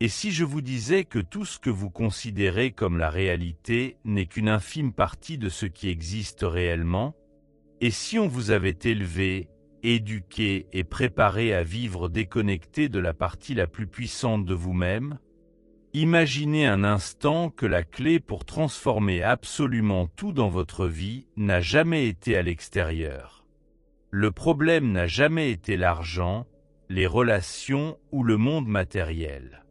Et si je vous disais que tout ce que vous considérez comme la réalité n'est qu'une infime partie de ce qui existe réellement? Et si on vous avait élevé, éduqué et préparé à vivre déconnecté de la partie la plus puissante de vous-même? Imaginez un instant que la clé pour transformer absolument tout dans votre vie n'a jamais été à l'extérieur. Le problème n'a jamais été l'argent, les relations ou le monde matériel.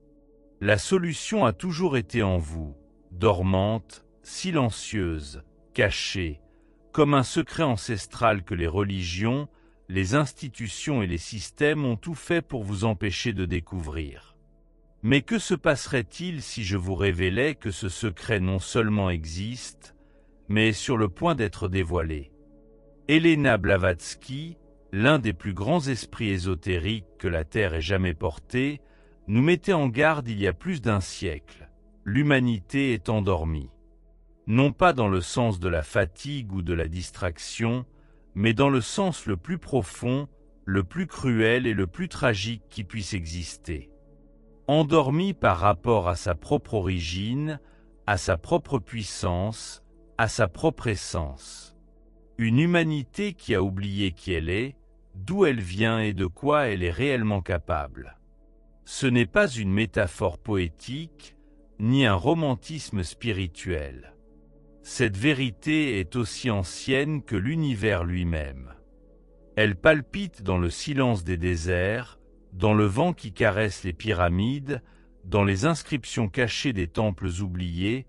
La solution a toujours été en vous, dormante, silencieuse, cachée, comme un secret ancestral que les religions, les institutions et les systèmes ont tout fait pour vous empêcher de découvrir. Mais que se passerait-il si je vous révélais que ce secret non seulement existe, mais est sur le point d'être dévoilé? Elena Blavatsky, l'un des plus grands esprits ésotériques que la Terre ait jamais porté, nous mettait en garde il y a plus d'un siècle. L'humanité est endormie. Non pas dans le sens de la fatigue ou de la distraction, mais dans le sens le plus profond, le plus cruel et le plus tragique qui puisse exister. Endormie par rapport à sa propre origine, à sa propre puissance, à sa propre essence. Une humanité qui a oublié qui elle est, d'où elle vient et de quoi elle est réellement capable. Ce n'est pas une métaphore poétique, ni un romantisme spirituel. Cette vérité est aussi ancienne que l'univers lui-même. Elle palpite dans le silence des déserts, dans le vent qui caresse les pyramides, dans les inscriptions cachées des temples oubliés,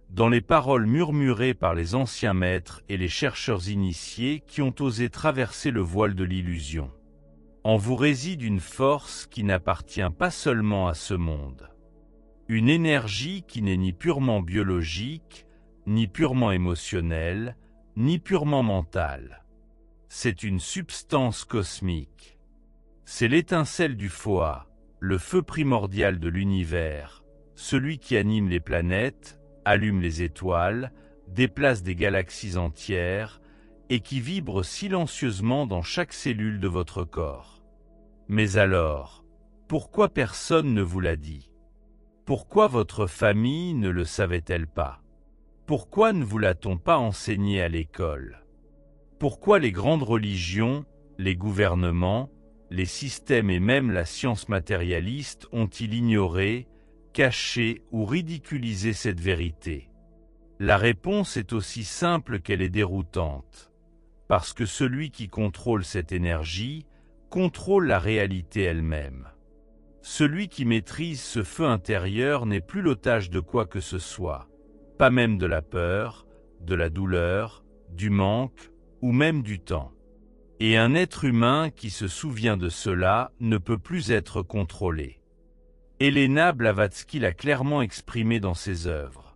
dans les paroles murmurées par les anciens maîtres et les chercheurs initiés qui ont osé traverser le voile de l'illusion. En vous réside une force qui n'appartient pas seulement à ce monde. Une énergie qui n'est ni purement biologique, ni purement émotionnelle, ni purement mentale. C'est une substance cosmique. C'est l'étincelle du Foa, le feu primordial de l'univers, celui qui anime les planètes, allume les étoiles, déplace des galaxies entières, et qui vibre silencieusement dans chaque cellule de votre corps. Mais alors, pourquoi personne ne vous l'a dit? Pourquoi votre famille ne le savait-elle pas? Pourquoi ne vous l'a-t-on pas enseigné à l'école? Pourquoi les grandes religions, les gouvernements, les systèmes et même la science matérialiste ont-ils ignoré, caché ou ridiculisé cette vérité? La réponse est aussi simple qu'elle est déroutante. Parce que celui qui contrôle cette énergie contrôle la réalité elle-même. Celui qui maîtrise ce feu intérieur n'est plus l'otage de quoi que ce soit, pas même de la peur, de la douleur, du manque ou même du temps. Et un être humain qui se souvient de cela ne peut plus être contrôlé. Elena Blavatsky l'a clairement exprimé dans ses œuvres.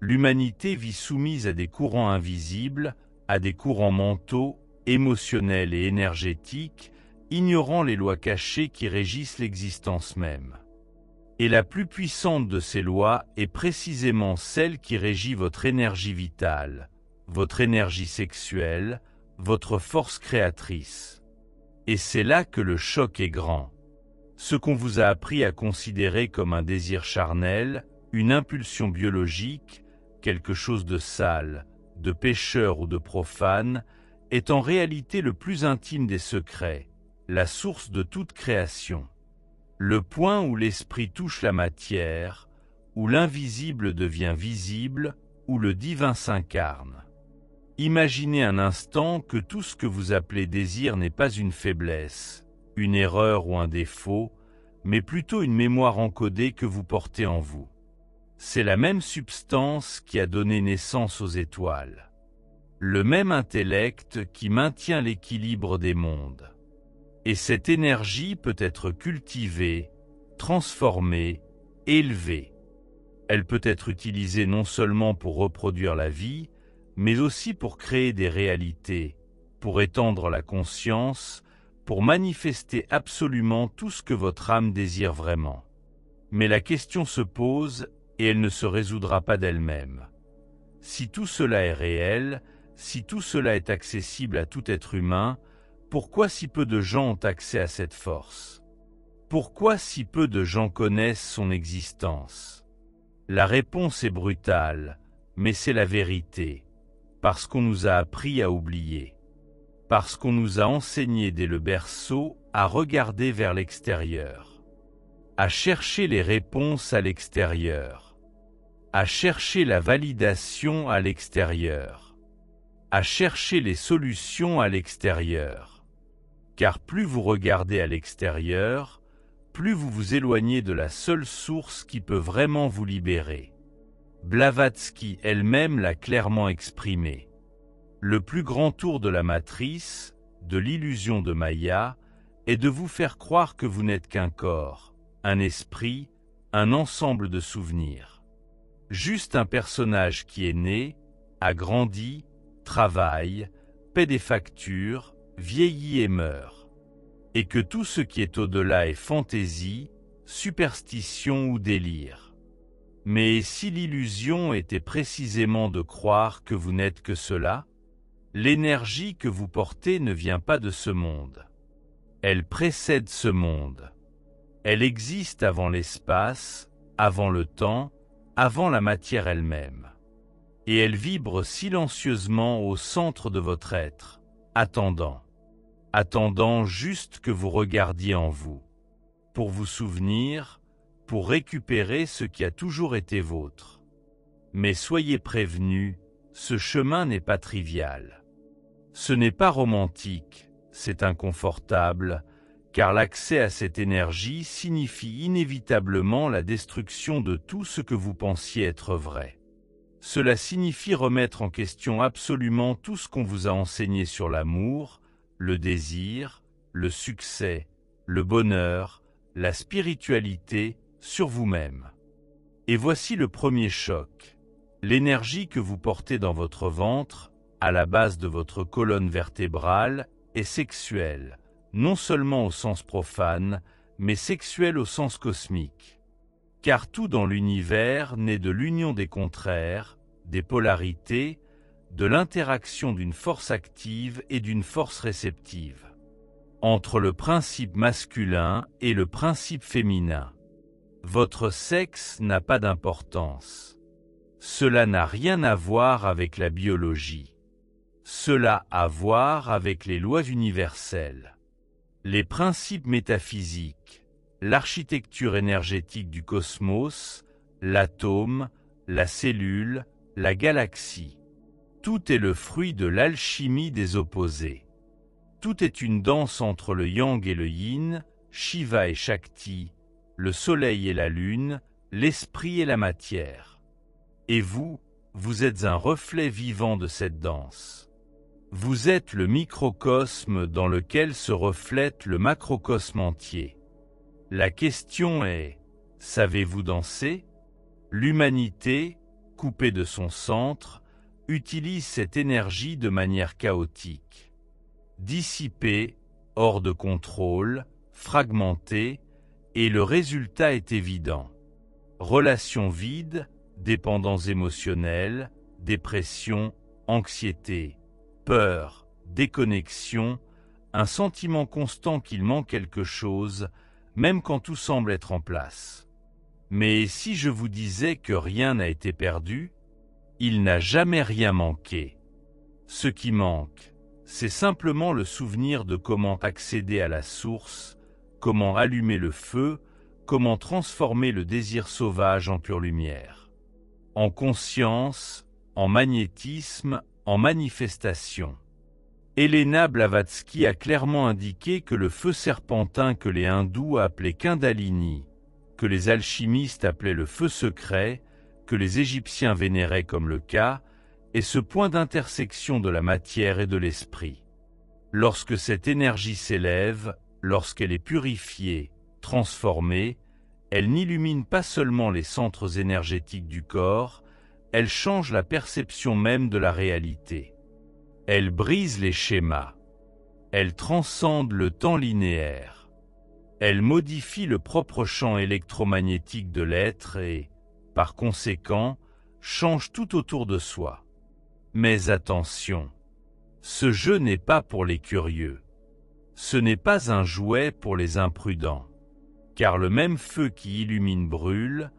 L'humanité vit soumise à des courants invisibles, à des courants mentaux, émotionnels et énergétiques, ignorant les lois cachées qui régissent l'existence même. Et la plus puissante de ces lois est précisément celle qui régit votre énergie vitale, votre énergie sexuelle, votre force créatrice. Et c'est là que le choc est grand. Ce qu'on vous a appris à considérer comme un désir charnel, une impulsion biologique, quelque chose de sale, de pécheur ou de profane, est en réalité le plus intime des secrets, la source de toute création. Le point où l'esprit touche la matière, où l'invisible devient visible, où le divin s'incarne. Imaginez un instant que tout ce que vous appelez désir n'est pas une faiblesse, une erreur ou un défaut, mais plutôt une mémoire encodée que vous portez en vous. C'est la même substance qui a donné naissance aux étoiles. Le même intellect qui maintient l'équilibre des mondes. Et cette énergie peut être cultivée, transformée, élevée. Elle peut être utilisée non seulement pour reproduire la vie, mais aussi pour créer des réalités, pour étendre la conscience, pour manifester absolument tout ce que votre âme désire vraiment. Mais la question se pose, et elle ne se résoudra pas d'elle-même. Si tout cela est réel, si tout cela est accessible à tout être humain, pourquoi si peu de gens ont accès à cette force? Pourquoi si peu de gens connaissent son existence? La réponse est brutale, mais c'est la vérité. Parce qu'on nous a appris à oublier. Parce qu'on nous a enseigné dès le berceau à regarder vers l'extérieur. À chercher les réponses à l'extérieur. À chercher la validation à l'extérieur. À chercher les solutions à l'extérieur. Car plus vous regardez à l'extérieur, plus vous vous éloignez de la seule source qui peut vraiment vous libérer. Blavatsky elle-même l'a clairement exprimé. Le plus grand tour de la matrice, de l'illusion de Maya, est de vous faire croire que vous n'êtes qu'un corps, un esprit, un ensemble de souvenirs. Juste un personnage qui est né, a grandi, travaille, paie des factures, vieillit et meurt. Et que tout ce qui est au-delà est fantaisie, superstition ou délire. Mais si l'illusion était précisément de croire que vous n'êtes que cela, l'énergie que vous portez ne vient pas de ce monde. Elle précède ce monde. Elle existe avant l'espace, avant le temps, avant la matière elle-même. Et elle vibre silencieusement au centre de votre être, attendant. Attendant juste que vous regardiez en vous. Pour vous souvenir, pour récupérer ce qui a toujours été vôtre. Mais soyez prévenus, ce chemin n'est pas trivial. Ce n'est pas romantique, c'est inconfortable, car l'accès à cette énergie signifie inévitablement la destruction de tout ce que vous pensiez être vrai. Cela signifie remettre en question absolument tout ce qu'on vous a enseigné sur l'amour, le désir, le succès, le bonheur, la spiritualité, sur vous-même. Et voici le premier choc. L'énergie que vous portez dans votre ventre, à la base de votre colonne vertébrale, est sexuelle, non seulement au sens profane, mais sexuelle au sens cosmique. Car tout dans l'univers naît de l'union des contraires, des polarités, de l'interaction d'une force active et d'une force réceptive. Entre le principe masculin et le principe féminin. Votre sexe n'a pas d'importance. Cela n'a rien à voir avec la biologie. Cela a à voir avec les lois universelles. Les principes métaphysiques, l'architecture énergétique du cosmos, l'atome, la cellule, la galaxie. Tout est le fruit de l'alchimie des opposés. Tout est une danse entre le yang et le yin, Shiva et Shakti, le soleil et la lune, l'esprit et la matière. Et vous, vous êtes un reflet vivant de cette danse. Vous êtes le microcosme dans lequel se reflète le macrocosme entier. La question est, savez-vous danser? L'humanité, coupée de son centre, utilise cette énergie de manière chaotique. Dissipée, hors de contrôle, fragmentée, et le résultat est évident. Relations vides, dépendance émotionnelle, dépression, anxiété, peur, déconnexion, un sentiment constant qu'il manque quelque chose, même quand tout semble être en place. Mais si je vous disais que rien n'a été perdu, il n'a jamais rien manqué. Ce qui manque, c'est simplement le souvenir de comment accéder à la source, comment allumer le feu, comment transformer le désir sauvage en pure lumière. En conscience, en magnétisme, en manifestation. Elena Blavatsky a clairement indiqué que le feu serpentin que les hindous appelaient Kundalini, que les alchimistes appelaient le feu secret, que les Égyptiens vénéraient comme le Ka, est ce point d'intersection de la matière et de l'esprit. Lorsque cette énergie s'élève, lorsqu'elle est purifiée, transformée, elle n'illumine pas seulement les centres énergétiques du corps, elle change la perception même de la réalité. Elle brise les schémas. Elle transcende le temps linéaire. Elle modifie le propre champ électromagnétique de l'être et, par conséquent, change tout autour de soi. Mais attention, ce jeu n'est pas pour les curieux. Ce n'est pas un jouet pour les imprudents. car le même feu qui illumine brûle,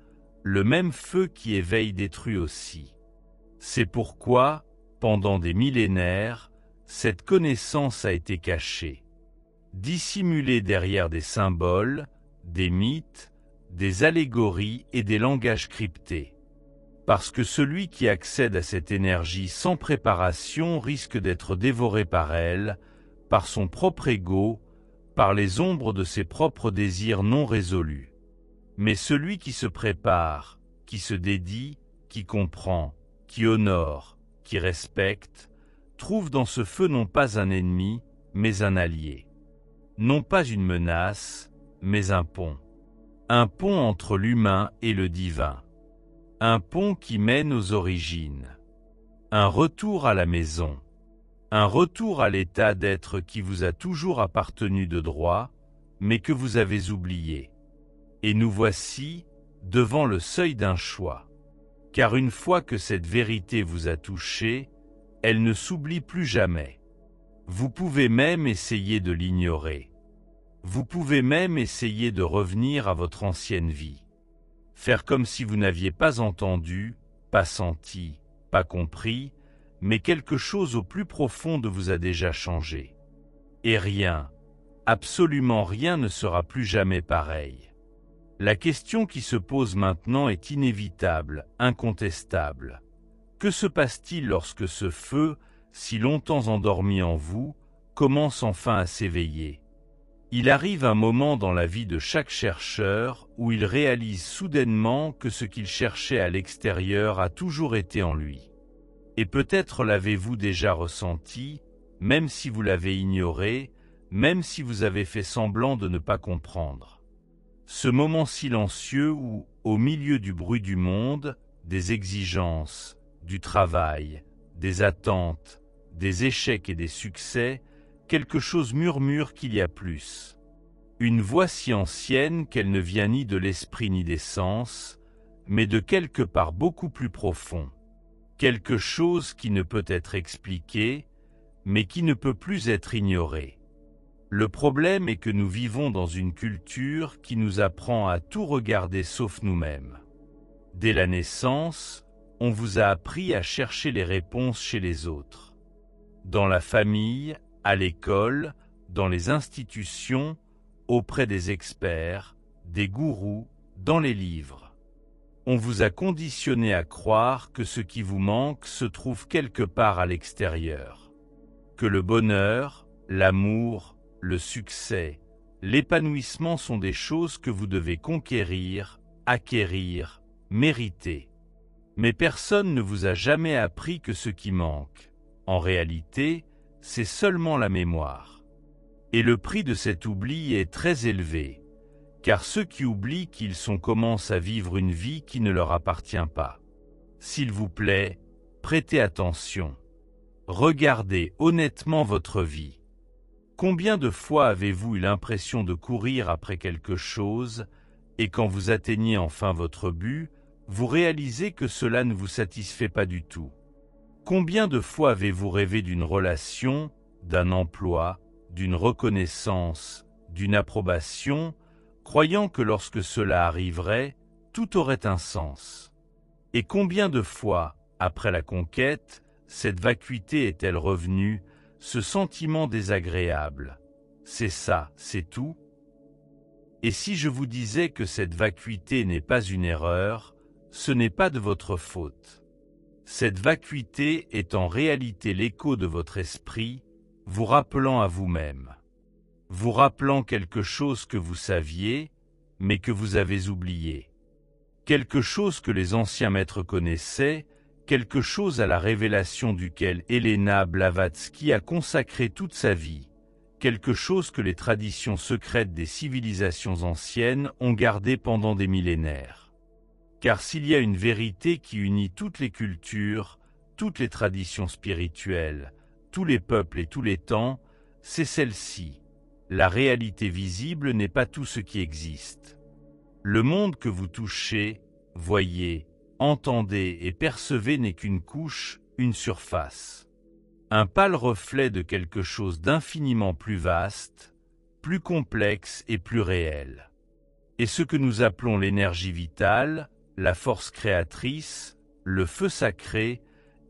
le même feu qui éveille détruit aussi. C'est pourquoi, pendant des millénaires, cette connaissance a été cachée, dissimulée derrière des symboles, des mythes, des allégories et des langages cryptés. Parce que celui qui accède à cette énergie sans préparation risque d'être dévoré par elle, par son propre ego, par les ombres de ses propres désirs non résolus. Mais celui qui se prépare, qui se dédie, qui comprend, qui honore, qui respecte, trouve dans ce feu non pas un ennemi, mais un allié. Non pas une menace, mais un pont. Un pont entre l'humain et le divin. Un pont qui mène aux origines. Un retour à la maison. Un retour à l'état d'être qui vous a toujours appartenu de droit, mais que vous avez oublié. Et nous voici, devant le seuil d'un choix. Car une fois que cette vérité vous a touché, elle ne s'oublie plus jamais. Vous pouvez même essayer de l'ignorer. Vous pouvez même essayer de revenir à votre ancienne vie. Faire comme si vous n'aviez pas entendu, pas senti, pas compris, mais quelque chose au plus profond de vous a déjà changé. Et rien, absolument rien ne sera plus jamais pareil. La question qui se pose maintenant est inévitable, incontestable. Que se passe-t-il lorsque ce feu, si longtemps endormi en vous, commence enfin à s'éveiller? Il arrive un moment dans la vie de chaque chercheur où il réalise soudainement que ce qu'il cherchait à l'extérieur a toujours été en lui. Et peut-être l'avez-vous déjà ressenti, même si vous l'avez ignoré, même si vous avez fait semblant de ne pas comprendre. Ce moment silencieux où, au milieu du bruit du monde, des exigences, du travail, des attentes, des échecs et des succès, quelque chose murmure qu'il y a plus. Une voix si ancienne qu'elle ne vient ni de l'esprit ni des sens, mais de quelque part beaucoup plus profond. Quelque chose qui ne peut être expliqué, mais qui ne peut plus être ignoré. Le problème est que nous vivons dans une culture qui nous apprend à tout regarder sauf nous-mêmes. Dès la naissance, on vous a appris à chercher les réponses chez les autres. Dans la famille, à l'école, dans les institutions, auprès des experts, des gourous, dans les livres. On vous a conditionné à croire que ce qui vous manque se trouve quelque part à l'extérieur. Que le bonheur, l'amour, le succès, l'épanouissement sont des choses que vous devez conquérir, acquérir, mériter. Mais personne ne vous a jamais appris que ce qui manque, en réalité, c'est seulement la mémoire. Et le prix de cet oubli est très élevé. Car ceux qui oublient qu'ils commencent à vivre une vie qui ne leur appartient pas. S'il vous plaît, prêtez attention. Regardez honnêtement votre vie. Combien de fois avez-vous eu l'impression de courir après quelque chose, et quand vous atteignez enfin votre but, vous réalisez que cela ne vous satisfait pas du tout? Combien de fois avez-vous rêvé d'une relation, d'un emploi, d'une reconnaissance, d'une approbation, croyant que lorsque cela arriverait, tout aurait un sens? Et combien de fois, après la conquête, cette vacuité est-elle revenue, ce sentiment désagréable? C'est ça, c'est tout? Et si je vous disais que cette vacuité n'est pas une erreur, ce n'est pas de votre faute. Cette vacuité est en réalité l'écho de votre esprit, vous rappelant à vous-même. Vous rappelant quelque chose que vous saviez, mais que vous avez oublié. Quelque chose que les anciens maîtres connaissaient, quelque chose à la révélation duquel Helena Blavatsky a consacré toute sa vie, quelque chose que les traditions secrètes des civilisations anciennes ont gardé pendant des millénaires. Car s'il y a une vérité qui unit toutes les cultures, toutes les traditions spirituelles, tous les peuples et tous les temps, c'est celle-ci. La réalité visible n'est pas tout ce qui existe. Le monde que vous touchez, voyez, entendez et percevez n'est qu'une couche, une surface. Un pâle reflet de quelque chose d'infiniment plus vaste, plus complexe et plus réel. Et ce que nous appelons l'énergie vitale, la force créatrice, le feu sacré,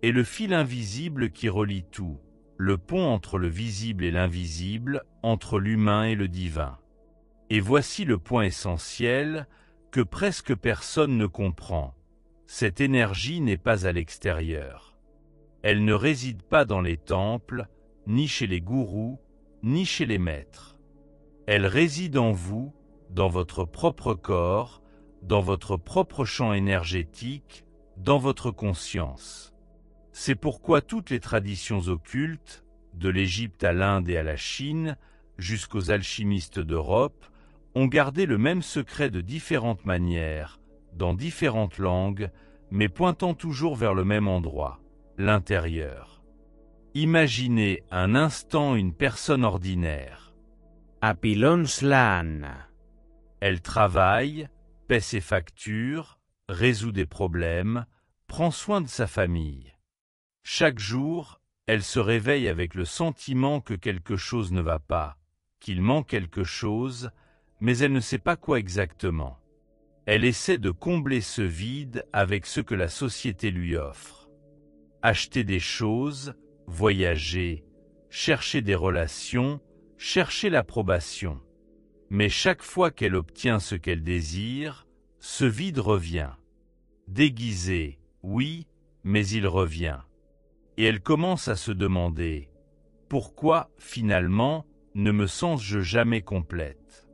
est le fil invisible qui relie tout, le pont entre le visible et l'invisible, entre l'humain et le divin. Et voici le point essentiel que presque personne ne comprend. Cette énergie n'est pas à l'extérieur. Elle ne réside pas dans les temples, ni chez les gourous, ni chez les maîtres. Elle réside en vous, dans votre propre corps, dans votre propre champ énergétique, dans votre conscience. C'est pourquoi toutes les traditions occultes, de l'Égypte à l'Inde et à la Chine, jusqu'aux alchimistes d'Europe, ont gardé le même secret de différentes manières, dans différentes langues, mais pointant toujours vers le même endroit, l'intérieur. Imaginez un instant une personne ordinaire. Apilonslan. Elle travaille, paie ses factures, résout des problèmes, prend soin de sa famille. Chaque jour, elle se réveille avec le sentiment que quelque chose ne va pas, qu'il manque quelque chose, mais elle ne sait pas quoi exactement. Elle essaie de combler ce vide avec ce que la société lui offre. Acheter des choses, voyager, chercher des relations, chercher l'approbation. Mais chaque fois qu'elle obtient ce qu'elle désire, ce vide revient. Déguisé, oui, mais il revient. Et elle commence à se demander « Pourquoi, finalement, ne me sens-je jamais complète ?»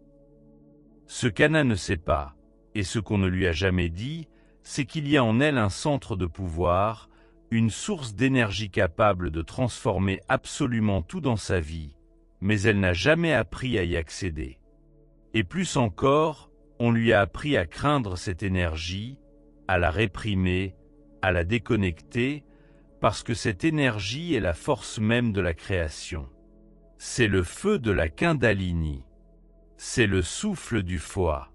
Ce qu'Anna ne sait pas, et ce qu'on ne lui a jamais dit, c'est qu'il y a en elle un centre de pouvoir, une source d'énergie capable de transformer absolument tout dans sa vie, mais elle n'a jamais appris à y accéder. Et plus encore, on lui a appris à craindre cette énergie, à la réprimer, à la déconnecter, parce que cette énergie est la force même de la création. C'est le feu de la Kundalini. C'est le souffle du foie.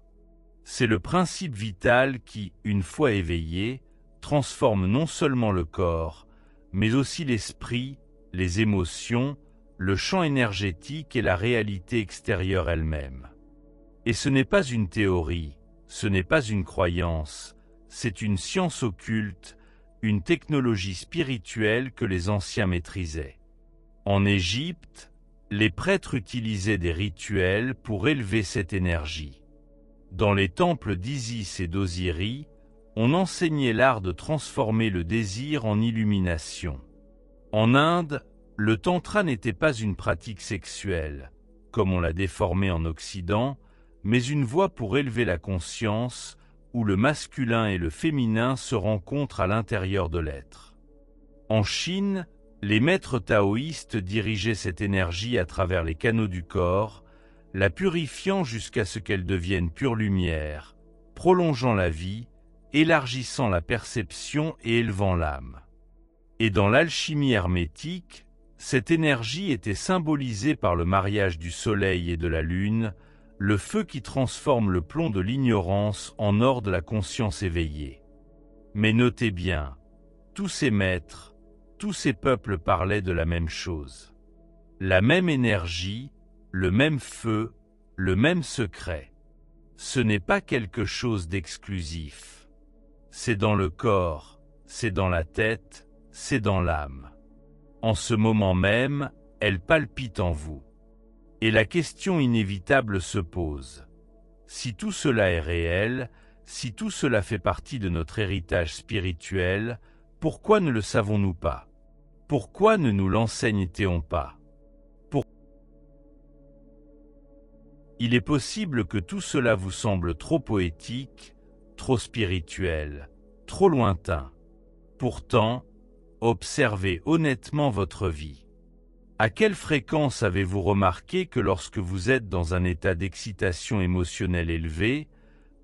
C'est le principe vital qui, une fois éveillé, transforme non seulement le corps, mais aussi l'esprit, les émotions, le champ énergétique et la réalité extérieure elle-même. Et ce n'est pas une théorie, ce n'est pas une croyance, c'est une science occulte, une technologie spirituelle que les anciens maîtrisaient. En Égypte, les prêtres utilisaient des rituels pour élever cette énergie. Dans les temples d'Isis et d'Osiris, on enseignait l'art de transformer le désir en illumination. En Inde, le tantra n'était pas une pratique sexuelle, comme on l'a déformé en Occident, mais une voie pour élever la conscience, où le masculin et le féminin se rencontrent à l'intérieur de l'être. En Chine, les maîtres taoïstes dirigeaient cette énergie à travers les canaux du corps, la purifiant jusqu'à ce qu'elle devienne pure lumière, prolongeant la vie, élargissant la perception et élevant l'âme. Et dans l'alchimie hermétique, cette énergie était symbolisée par le mariage du soleil et de la lune, le feu qui transforme le plomb de l'ignorance en or de la conscience éveillée. Mais notez bien, tous ces maîtres, tous ces peuples parlaient de la même chose. La même énergie, le même feu, le même secret. Ce n'est pas quelque chose d'exclusif. C'est dans le corps, c'est dans la tête, c'est dans l'âme. En ce moment même, elle palpite en vous. Et la question inévitable se pose. Si tout cela est réel, si tout cela fait partie de notre héritage spirituel, pourquoi ne le savons-nous pas? Pourquoi ne nous l'enseigne-t-on pas? Il est possible que tout cela vous semble trop poétique, trop spirituel, trop lointain. Pourtant, observez honnêtement votre vie. À quelle fréquence avez-vous remarqué que lorsque vous êtes dans un état d'excitation émotionnelle élevée,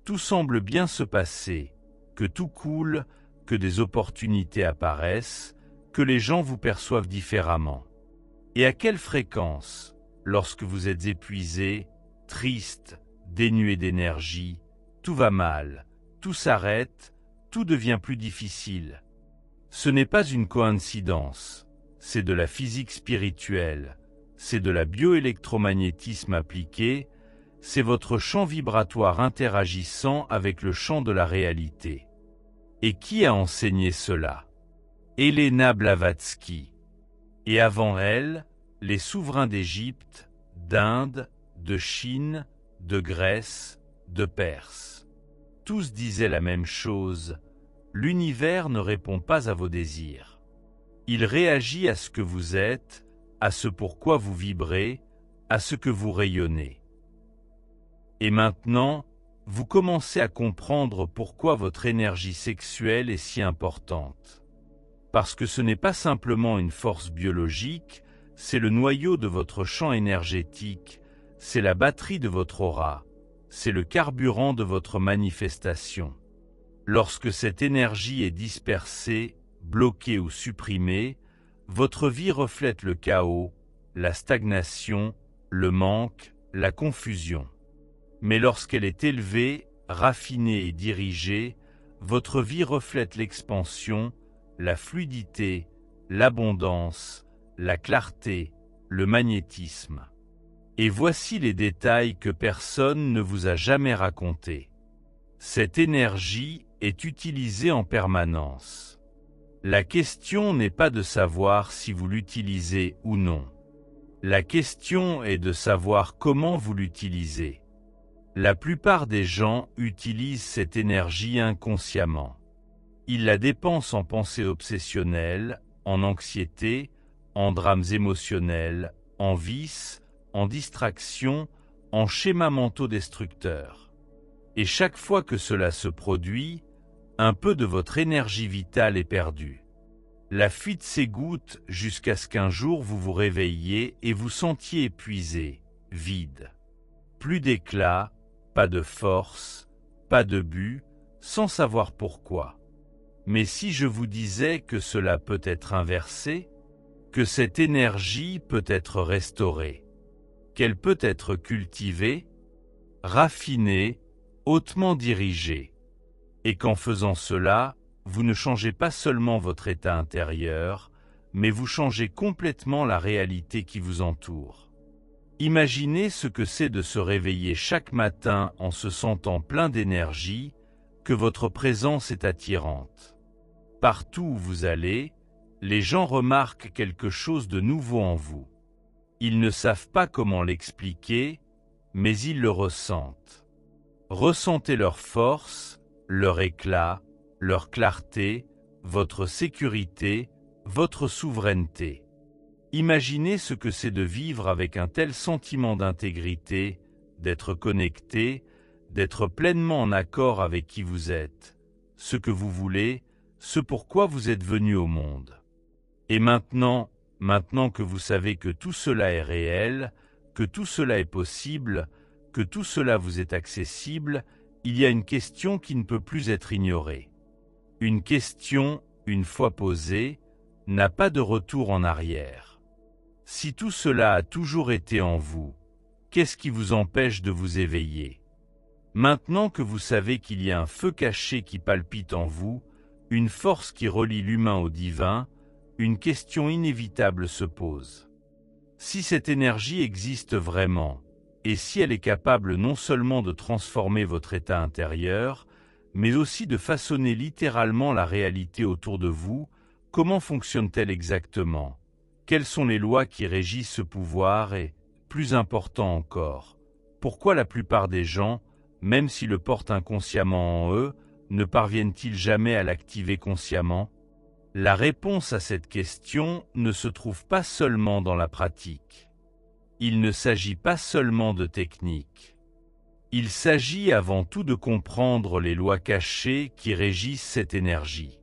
tout semble bien se passer, que tout coule, que des opportunités apparaissent, que les gens vous perçoivent différemment? Et à quelle fréquence, lorsque vous êtes épuisé, triste, dénué d'énergie, tout va mal, tout s'arrête, tout devient plus difficile? Ce n'est pas une coïncidence. C'est de la physique spirituelle, c'est de la bioélectromagnétisme appliqué, c'est votre champ vibratoire interagissant avec le champ de la réalité. Et qui a enseigné cela? Helena Blavatsky. Et avant elle, les souverains d'Égypte, d'Inde, de Chine, de Grèce, de Perse. Tous disaient la même chose: l'univers ne répond pas à vos désirs. Il réagit à ce que vous êtes, à ce pourquoi vous vibrez, à ce que vous rayonnez. Et maintenant, vous commencez à comprendre pourquoi votre énergie sexuelle est si importante. Parce que ce n'est pas simplement une force biologique, c'est le noyau de votre champ énergétique, c'est la batterie de votre aura, c'est le carburant de votre manifestation. Lorsque cette énergie est dispersée, bloquée ou supprimée, votre vie reflète le chaos, la stagnation, le manque, la confusion. Mais lorsqu'elle est élevée, raffinée et dirigée, votre vie reflète l'expansion, la fluidité, l'abondance, la clarté, le magnétisme. Et voici les détails que personne ne vous a jamais racontés. Cette énergie est utilisée en permanence. La question n'est pas de savoir si vous l'utilisez ou non. La question est de savoir comment vous l'utilisez. La plupart des gens utilisent cette énergie inconsciemment. Ils la dépensent en pensées obsessionnelles, en anxiété, en drames émotionnels, en vices, en distractions, en schémas mentaux destructeurs. Et chaque fois que cela se produit, un peu de votre énergie vitale est perdue. La fuite s'égoutte jusqu'à ce qu'un jour vous vous réveilliez et vous sentiez épuisé, vide. Plus d'éclat, pas de force, pas de but, sans savoir pourquoi. Mais si je vous disais que cela peut être inversé, que cette énergie peut être restaurée, qu'elle peut être cultivée, raffinée, hautement dirigée, et qu'en faisant cela, vous ne changez pas seulement votre état intérieur, mais vous changez complètement la réalité qui vous entoure. Imaginez ce que c'est de se réveiller chaque matin en se sentant plein d'énergie, que votre présence est attirante. Partout où vous allez, les gens remarquent quelque chose de nouveau en vous. Ils ne savent pas comment l'expliquer, mais ils le ressentent. Ressentez leur force, leur éclat, leur clarté, votre sécurité, votre souveraineté. Imaginez ce que c'est de vivre avec un tel sentiment d'intégrité, d'être connecté, d'être pleinement en accord avec qui vous êtes, ce que vous voulez, ce pourquoi vous êtes venu au monde. Et maintenant que vous savez que tout cela est réel, que tout cela est possible, que tout cela vous est accessible, il y a une question qui ne peut plus être ignorée. Une question, une fois posée, n'a pas de retour en arrière. Si tout cela a toujours été en vous, qu'est-ce qui vous empêche de vous éveiller? Maintenant que vous savez qu'il y a un feu caché qui palpite en vous, une force qui relie l'humain au divin, une question inévitable se pose. Si cette énergie existe vraiment, et si elle est capable non seulement de transformer votre état intérieur, mais aussi de façonner littéralement la réalité autour de vous, comment fonctionne-t-elle exactement? Quelles sont les lois qui régissent ce pouvoir et, plus important encore, pourquoi la plupart des gens, même s'ils le portent inconsciemment en eux, ne parviennent-ils jamais à l'activer consciemment? La réponse à cette question ne se trouve pas seulement dans la pratique. Il ne s'agit pas seulement de technique. Il s'agit avant tout de comprendre les lois cachées qui régissent cette énergie.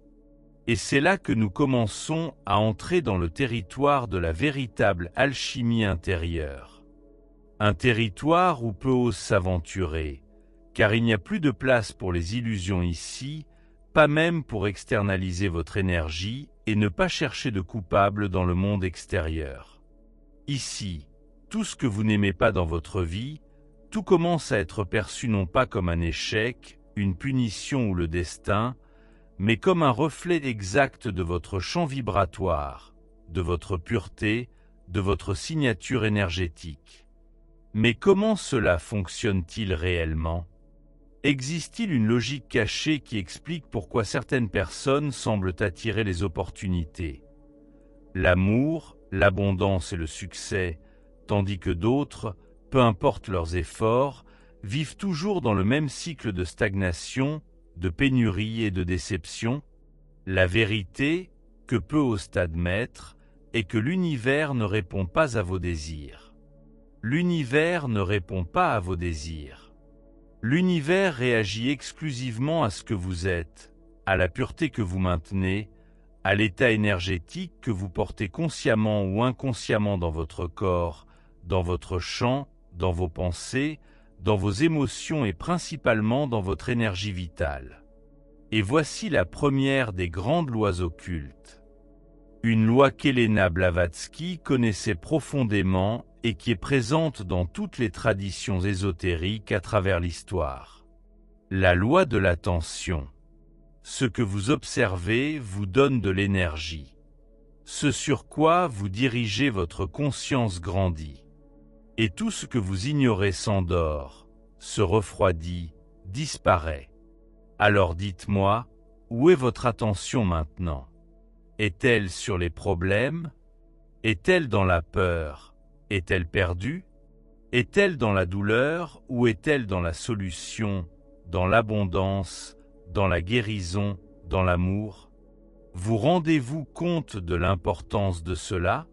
Et c'est là que nous commençons à entrer dans le territoire de la véritable alchimie intérieure. Un territoire où peu osent s'aventurer, car il n'y a plus de place pour les illusions ici, pas même pour externaliser votre énergie et ne pas chercher de coupable dans le monde extérieur. Ici, tout ce que vous n'aimez pas dans votre vie, tout commence à être perçu non pas comme un échec, une punition ou le destin, mais comme un reflet exact de votre champ vibratoire, de votre pureté, de votre signature énergétique. Mais comment cela fonctionne-t-il réellement? Existe-t-il une logique cachée qui explique pourquoi certaines personnes semblent attirer les opportunités, l'amour, l'abondance et le succès, tandis que d'autres, peu importe leurs efforts, vivent toujours dans le même cycle de stagnation, de pénurie et de déception? La vérité, que peu osent admettre, est que l'univers ne répond pas à vos désirs. L'univers ne répond pas à vos désirs. L'univers réagit exclusivement à ce que vous êtes, à la pureté que vous maintenez, à l'état énergétique que vous portez consciemment ou inconsciemment dans votre corps, dans votre champ, dans vos pensées, dans vos émotions et principalement dans votre énergie vitale. Et voici la première des grandes lois occultes. Une loi qu'Helena Blavatsky connaissait profondément et qui est présente dans toutes les traditions ésotériques à travers l'histoire. La loi de l'attention. Ce que vous observez vous donne de l'énergie. Ce sur quoi vous dirigez votre conscience grandit. Et tout ce que vous ignorez s'endort, se refroidit, disparaît. Alors dites-moi, où est votre attention maintenant? Est-elle sur les problèmes? Est-elle dans la peur? Est-elle perdue? Est-elle dans la douleur ou est-elle dans la solution, dans l'abondance, dans la guérison, dans l'amour? Vous rendez-vous compte de l'importance de cela?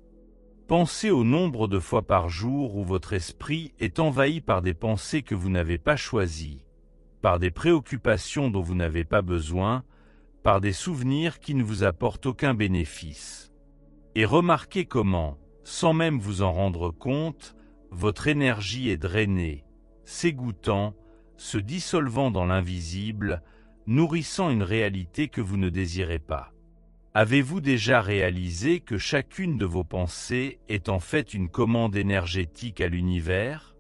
Pensez au nombre de fois par jour où votre esprit est envahi par des pensées que vous n'avez pas choisies, par des préoccupations dont vous n'avez pas besoin, par des souvenirs qui ne vous apportent aucun bénéfice. Et remarquez comment, sans même vous en rendre compte, votre énergie est drainée, s'égouttant, se dissolvant dans l'invisible, nourrissant une réalité que vous ne désirez pas. Avez-vous déjà réalisé que chacune de vos pensées est en fait une commande énergétique à l'univers?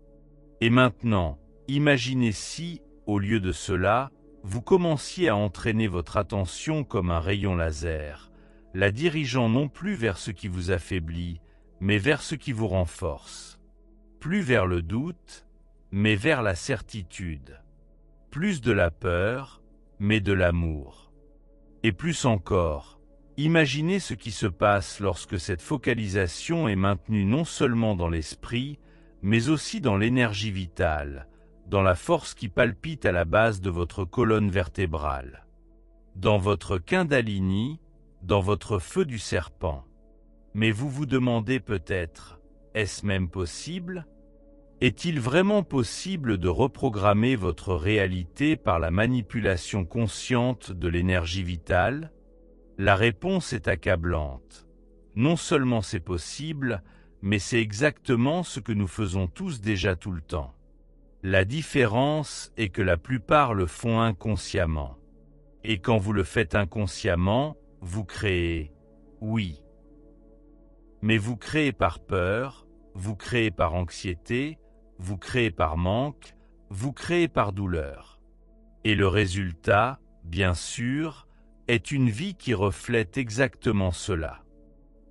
Et maintenant, imaginez si, au lieu de cela, vous commenciez à entraîner votre attention comme un rayon laser, la dirigeant non plus vers ce qui vous affaiblit, mais vers ce qui vous renforce. Plus vers le doute, mais vers la certitude. Plus de la peur, mais de l'amour. Et plus encore, imaginez ce qui se passe lorsque cette focalisation est maintenue non seulement dans l'esprit, mais aussi dans l'énergie vitale, dans la force qui palpite à la base de votre colonne vertébrale, dans votre Kundalini, dans votre feu du serpent. Mais vous vous demandez peut-être, est-ce même possible? Est-il vraiment possible de reprogrammer votre réalité par la manipulation consciente de l'énergie vitale? La réponse est accablante. Non seulement c'est possible, mais c'est exactement ce que nous faisons tous déjà tout le temps. La différence est que la plupart le font inconsciemment. Et quand vous le faites inconsciemment, vous créez, oui. Mais vous créez par peur, vous créez par anxiété, vous créez par manque, vous créez par douleur. Et le résultat, bien sûr, est une vie qui reflète exactement cela.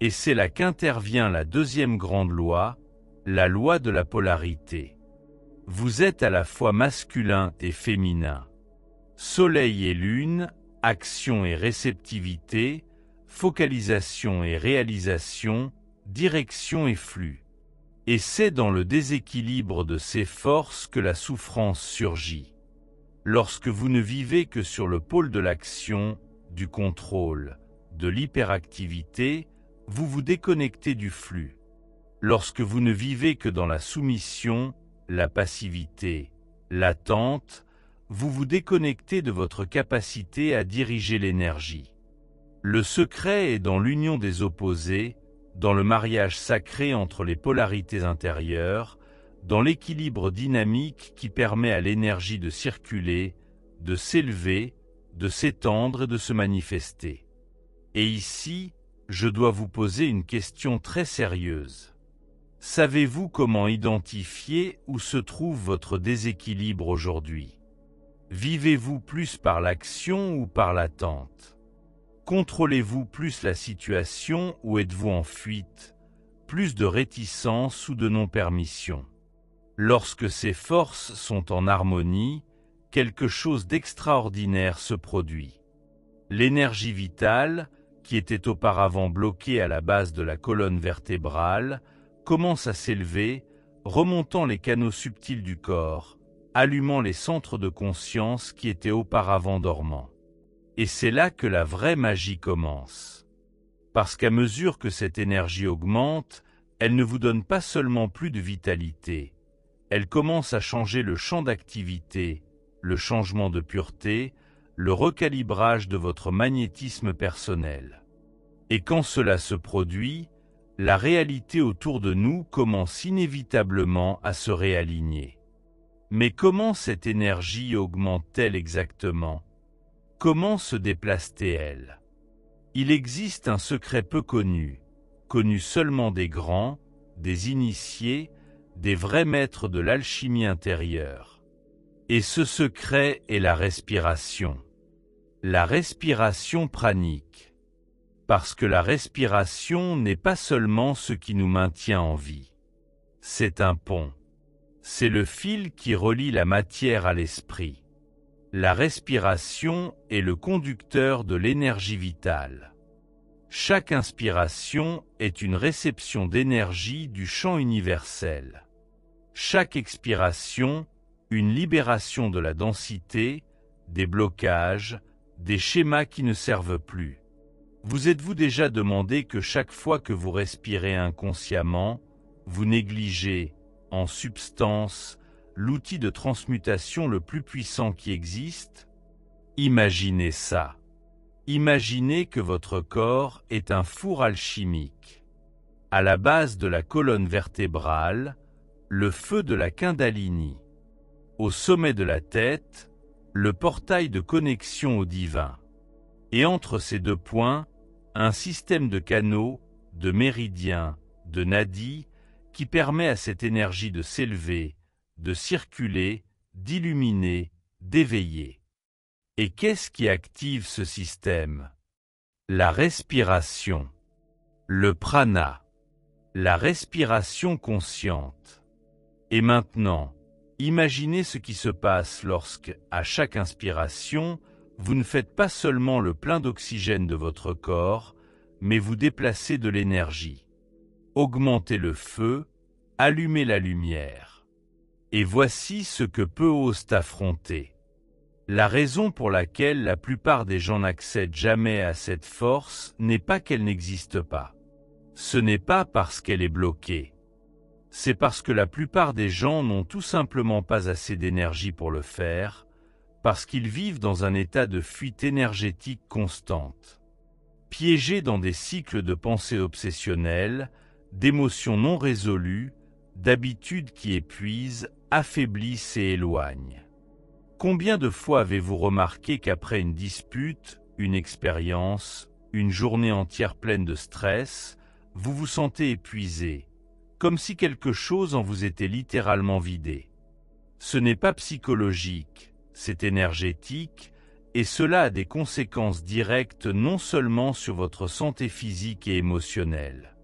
Et c'est là qu'intervient la deuxième grande loi, la loi de la polarité. Vous êtes à la fois masculin et féminin. Soleil et lune, action et réceptivité, focalisation et réalisation, direction et flux. Et c'est dans le déséquilibre de ces forces que la souffrance surgit. Lorsque vous ne vivez que sur le pôle de l'action, du contrôle, de l'hyperactivité, vous vous déconnectez du flux. Lorsque vous ne vivez que dans la soumission, la passivité, l'attente, vous vous déconnectez de votre capacité à diriger l'énergie. Le secret est dans l'union des opposés, dans le mariage sacré entre les polarités intérieures, dans l'équilibre dynamique qui permet à l'énergie de circuler, de s'élever, de s'étendre et de se manifester. Et ici, je dois vous poser une question très sérieuse. Savez-vous comment identifier où se trouve votre déséquilibre aujourd'hui? Vivez-vous plus par l'action ou par l'attente? Contrôlez-vous plus la situation ou êtes-vous en fuite? Plus de réticence ou de non-permission? Lorsque ces forces sont en harmonie, quelque chose d'extraordinaire se produit. L'énergie vitale, qui était auparavant bloquée à la base de la colonne vertébrale, commence à s'élever, remontant les canaux subtils du corps, allumant les centres de conscience qui étaient auparavant dormants. Et c'est là que la vraie magie commence. Parce qu'à mesure que cette énergie augmente, elle ne vous donne pas seulement plus de vitalité, elle commence à changer le champ d'activité, le changement de pureté, le recalibrage de votre magnétisme personnel. Et quand cela se produit, la réalité autour de nous commence inévitablement à se réaligner. Mais comment cette énergie augmente-t-elle exactement? Comment se déplace-t-elle? Il existe un secret peu connu, connu seulement des grands, des initiés, des vrais maîtres de l'alchimie intérieure. Et ce secret est la respiration. La respiration pranique. Parce que la respiration n'est pas seulement ce qui nous maintient en vie. C'est un pont. C'est le fil qui relie la matière à l'esprit. La respiration est le conducteur de l'énergie vitale. Chaque inspiration est une réception d'énergie du champ universel. Chaque expiration, une libération de la densité, des blocages, des schémas qui ne servent plus. Vous êtes-vous déjà demandé que chaque fois que vous respirez inconsciemment, vous négligez, en substance, l'outil de transmutation le plus puissant qui existe? Imaginez ça. Imaginez que votre corps est un four alchimique. À la base de la colonne vertébrale, le feu de la Kundalini. Au sommet de la tête, le portail de connexion au divin. Et entre ces deux points, un système de canaux, de méridiens, de nadis, qui permet à cette énergie de s'élever, de circuler, d'illuminer, d'éveiller. Et qu'est-ce qui active ce système? La respiration, le prana, la respiration consciente. Et maintenant, imaginez ce qui se passe lorsque, à chaque inspiration, vous ne faites pas seulement le plein d'oxygène de votre corps, mais vous déplacez de l'énergie. Augmentez le feu, allumez la lumière. Et voici ce que peu osent affronter. La raison pour laquelle la plupart des gens n'accèdent jamais à cette force n'est pas qu'elle n'existe pas. Ce n'est pas parce qu'elle est bloquée. C'est parce que la plupart des gens n'ont tout simplement pas assez d'énergie pour le faire, parce qu'ils vivent dans un état de fuite énergétique constante. Piégés dans des cycles de pensée obsessionnelles, d'émotions non résolues, d'habitudes qui épuisent, affaiblissent et éloignent. Combien de fois avez-vous remarqué qu'après une dispute, une expérience, une journée entière pleine de stress, vous vous sentez épuisé, comme si quelque chose en vous était littéralement vidé? Ce n'est pas psychologique, c'est énergétique, et cela a des conséquences directes non seulement sur votre santé physique et émotionnelle,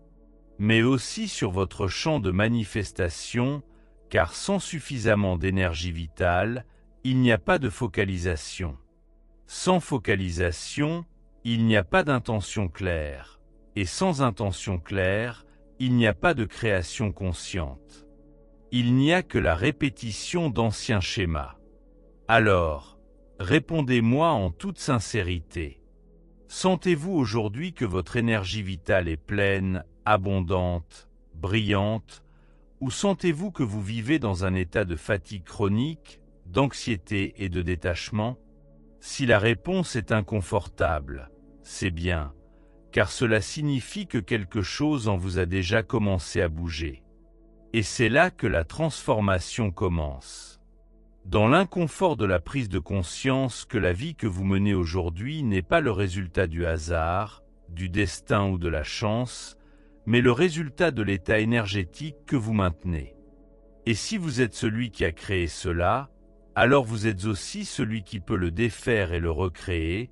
mais aussi sur votre champ de manifestation, car sans suffisamment d'énergie vitale, il n'y a pas de focalisation. Sans focalisation, il n'y a pas d'intention claire, et sans intention claire, il n'y a pas de création consciente. Il n'y a que la répétition d'anciens schémas. Alors, répondez-moi en toute sincérité. Sentez-vous aujourd'hui que votre énergie vitale est pleine, abondante, brillante, ou sentez-vous que vous vivez dans un état de fatigue chronique, d'anxiété et de détachement? Si la réponse est inconfortable, c'est bien, car cela signifie que quelque chose en vous a déjà commencé à bouger. Et c'est là que la transformation commence. Dans l'inconfort de la prise de conscience que la vie que vous menez aujourd'hui n'est pas le résultat du hasard, du destin ou de la chance, mais le résultat de l'état énergétique que vous maintenez. Et si vous êtes celui qui a créé cela, alors vous êtes aussi celui qui peut le défaire et le recréer,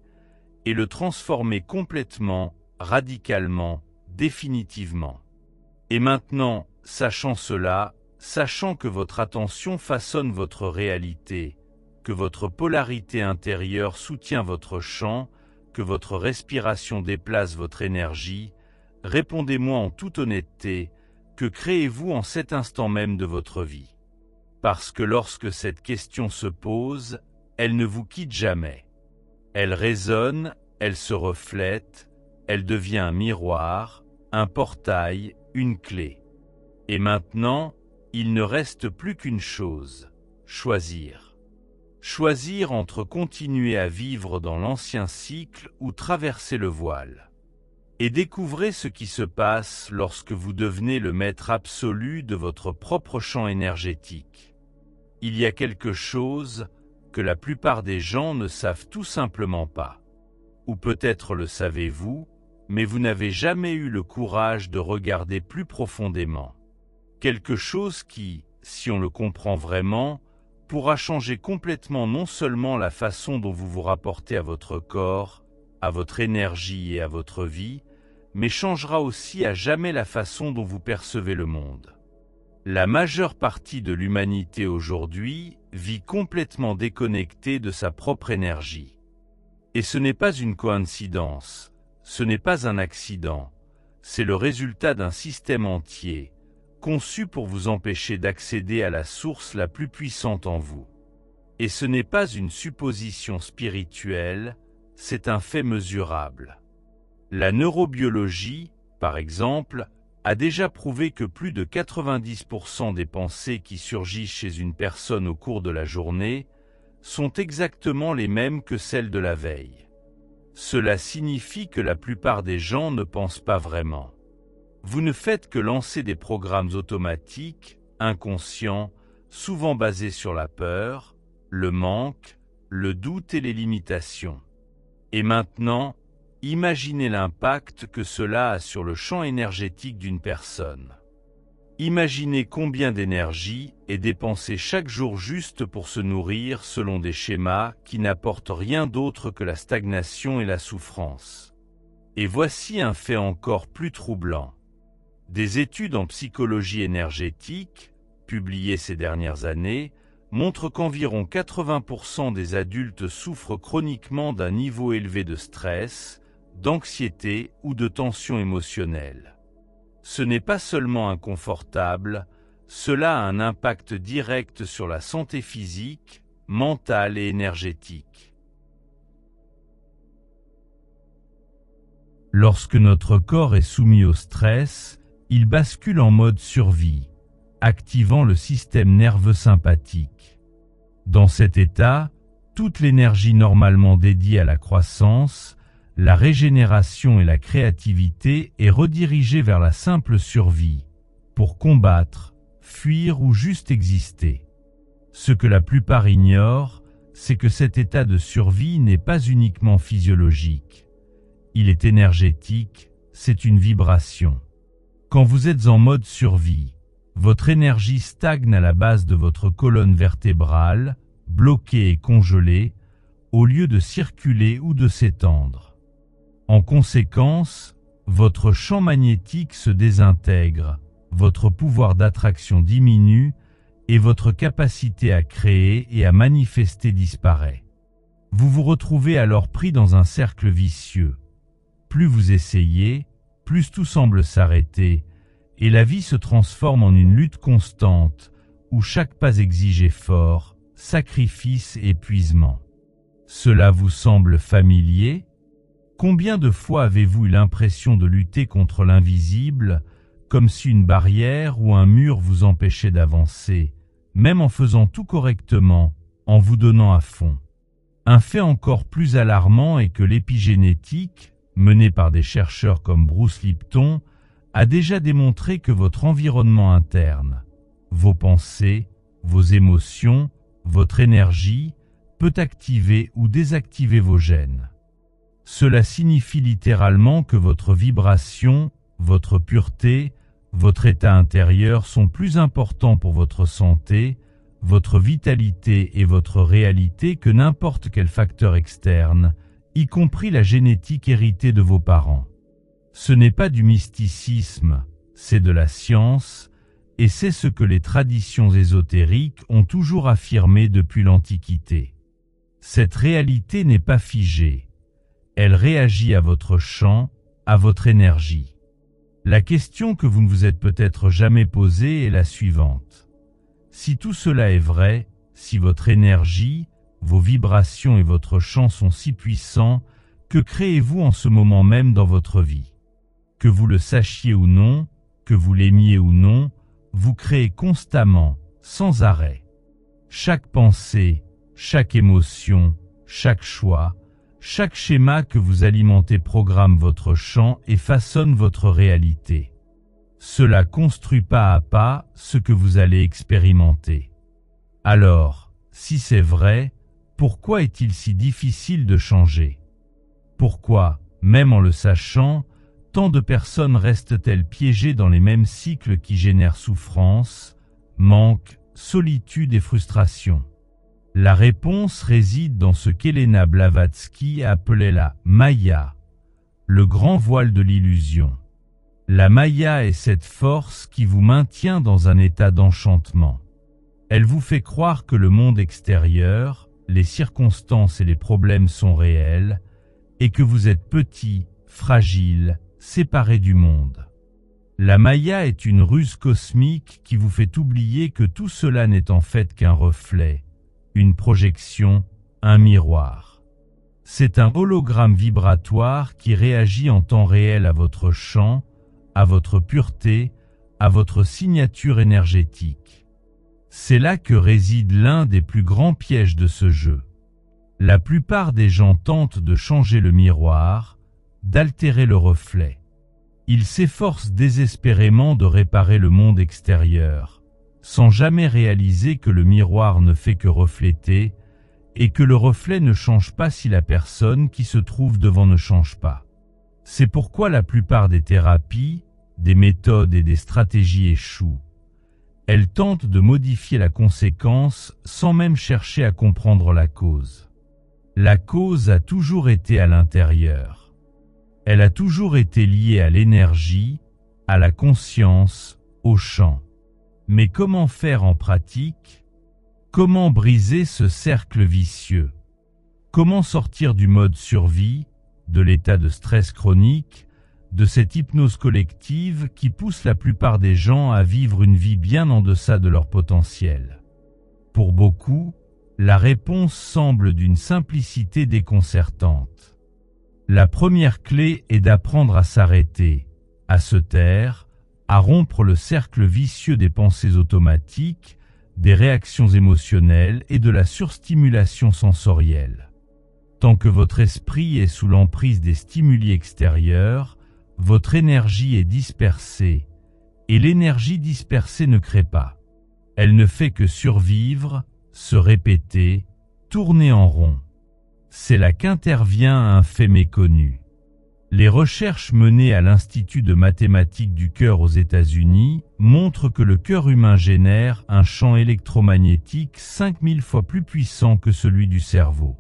et le transformer complètement, radicalement, définitivement. Et maintenant, sachant cela, sachant que votre attention façonne votre réalité, que votre polarité intérieure soutient votre champ, que votre respiration déplace votre énergie, répondez-moi en toute honnêteté, que créez-vous en cet instant même de votre vie? Parce que lorsque cette question se pose, elle ne vous quitte jamais. Elle résonne, elle se reflète, elle devient un miroir, un portail, une clé. Et maintenant, il ne reste plus qu'une chose, choisir. Choisir entre continuer à vivre dans l'ancien cycle ou traverser le voile. Et découvrez ce qui se passe lorsque vous devenez le maître absolu de votre propre champ énergétique. Il y a quelque chose que la plupart des gens ne savent tout simplement pas. Ou peut-être le savez-vous, mais vous n'avez jamais eu le courage de regarder plus profondément. Quelque chose qui, si on le comprend vraiment, pourra changer complètement non seulement la façon dont vous vous rapportez à votre corps, à votre énergie et à votre vie, mais changera aussi à jamais la façon dont vous percevez le monde. La majeure partie de l'humanité aujourd'hui vit complètement déconnectée de sa propre énergie. Et ce n'est pas une coïncidence, ce n'est pas un accident, c'est le résultat d'un système entier, conçu pour vous empêcher d'accéder à la source la plus puissante en vous. Et ce n'est pas une supposition spirituelle, c'est un fait mesurable. La neurobiologie, par exemple, a déjà prouvé que plus de 90% des pensées qui surgissent chez une personne au cours de la journée sont exactement les mêmes que celles de la veille. Cela signifie que la plupart des gens ne pensent pas vraiment. Vous ne faites que lancer des programmes automatiques, inconscients, souvent basés sur la peur, le manque, le doute et les limitations. Et maintenant, imaginez l'impact que cela a sur le champ énergétique d'une personne. Imaginez combien d'énergie est dépensée chaque jour juste pour se nourrir selon des schémas qui n'apportent rien d'autre que la stagnation et la souffrance. Et voici un fait encore plus troublant. Des études en psychologie énergétique, publiées ces dernières années, montrent qu'environ 80% des adultes souffrent chroniquement d'un niveau élevé de stress, d'anxiété ou de tension émotionnelle. Ce n'est pas seulement inconfortable, cela a un impact direct sur la santé physique, mentale et énergétique. Lorsque notre corps est soumis au stress, il bascule en mode survie, activant le système nerveux sympathique. Dans cet état, toute l'énergie normalement dédiée à la croissance, la régénération et la créativité est redirigée vers la simple survie, pour combattre, fuir ou juste exister. Ce que la plupart ignorent, c'est que cet état de survie n'est pas uniquement physiologique. Il est énergétique, c'est une vibration. Quand vous êtes en mode survie, votre énergie stagne à la base de votre colonne vertébrale, bloquée et congelée, au lieu de circuler ou de s'étendre. En conséquence, votre champ magnétique se désintègre, votre pouvoir d'attraction diminue et votre capacité à créer et à manifester disparaît. Vous vous retrouvez alors pris dans un cercle vicieux. Plus vous essayez, plus tout semble s'arrêter, et la vie se transforme en une lutte constante, où chaque pas exige effort, sacrifice et épuisement. Cela vous semble familier ? Combien de fois avez-vous eu l'impression de lutter contre l'invisible, comme si une barrière ou un mur vous empêchait d'avancer, même en faisant tout correctement, en vous donnant à fond? Un fait encore plus alarmant est que l'épigénétique, menée par des chercheurs comme Bruce Lipton, a déjà démontré que votre environnement interne, vos pensées, vos émotions, votre énergie, peut activer ou désactiver vos gènes. Cela signifie littéralement que votre vibration, votre pureté, votre état intérieur sont plus importants pour votre santé, votre vitalité et votre réalité que n'importe quel facteur externe, y compris la génétique héritée de vos parents. Ce n'est pas du mysticisme, c'est de la science, et c'est ce que les traditions ésotériques ont toujours affirmé depuis l'Antiquité. Cette réalité n'est pas figée. Elle réagit à votre champ, à votre énergie. La question que vous ne vous êtes peut-être jamais posée est la suivante. Si tout cela est vrai, si votre énergie, vos vibrations et votre champ sont si puissants, que créez-vous en ce moment même dans votre vie? Que vous le sachiez ou non, que vous l'aimiez ou non, vous créez constamment, sans arrêt. Chaque pensée, chaque émotion, chaque choix, chaque schéma que vous alimentez programme votre champ et façonne votre réalité. Cela construit pas à pas ce que vous allez expérimenter. Alors, si c'est vrai, pourquoi est-il si difficile de changer? Pourquoi, même en le sachant, tant de personnes restent-elles piégées dans les mêmes cycles qui génèrent souffrance, manque, solitude et frustration? La réponse réside dans ce qu'Helena Blavatsky appelait la Maya, le grand voile de l'illusion. La Maya est cette force qui vous maintient dans un état d'enchantement. Elle vous fait croire que le monde extérieur, les circonstances et les problèmes sont réels, et que vous êtes petit, fragile, séparé du monde. La Maya est une ruse cosmique qui vous fait oublier que tout cela n'est en fait qu'un reflet, une projection, un miroir. C'est un hologramme vibratoire qui réagit en temps réel à votre champ, à votre pureté, à votre signature énergétique. C'est là que réside l'un des plus grands pièges de ce jeu. La plupart des gens tentent de changer le miroir, d'altérer le reflet. Ils s'efforcent désespérément de réparer le monde extérieur, sans jamais réaliser que le miroir ne fait que refléter, et que le reflet ne change pas si la personne qui se trouve devant ne change pas. C'est pourquoi la plupart des thérapies, des méthodes et des stratégies échouent. Elles tentent de modifier la conséquence sans même chercher à comprendre la cause. La cause a toujours été à l'intérieur. Elle a toujours été liée à l'énergie, à la conscience, au champ. Mais comment faire en pratique? Comment briser ce cercle vicieux? Comment sortir du mode survie, de l'état de stress chronique, de cette hypnose collective qui pousse la plupart des gens à vivre une vie bien en deçà de leur potentiel? Pour beaucoup, la réponse semble d'une simplicité déconcertante. La première clé est d'apprendre à s'arrêter, à se taire, à rompre le cercle vicieux des pensées automatiques, des réactions émotionnelles et de la surstimulation sensorielle. Tant que votre esprit est sous l'emprise des stimuli extérieurs, votre énergie est dispersée, et l'énergie dispersée ne crée pas. Elle ne fait que survivre, se répéter, tourner en rond. C'est là qu'intervient un fait méconnu. Les recherches menées à l'Institut de mathématiques du cœur aux États-Unis montrent que le cœur humain génère un champ électromagnétique 5000 fois plus puissant que celui du cerveau.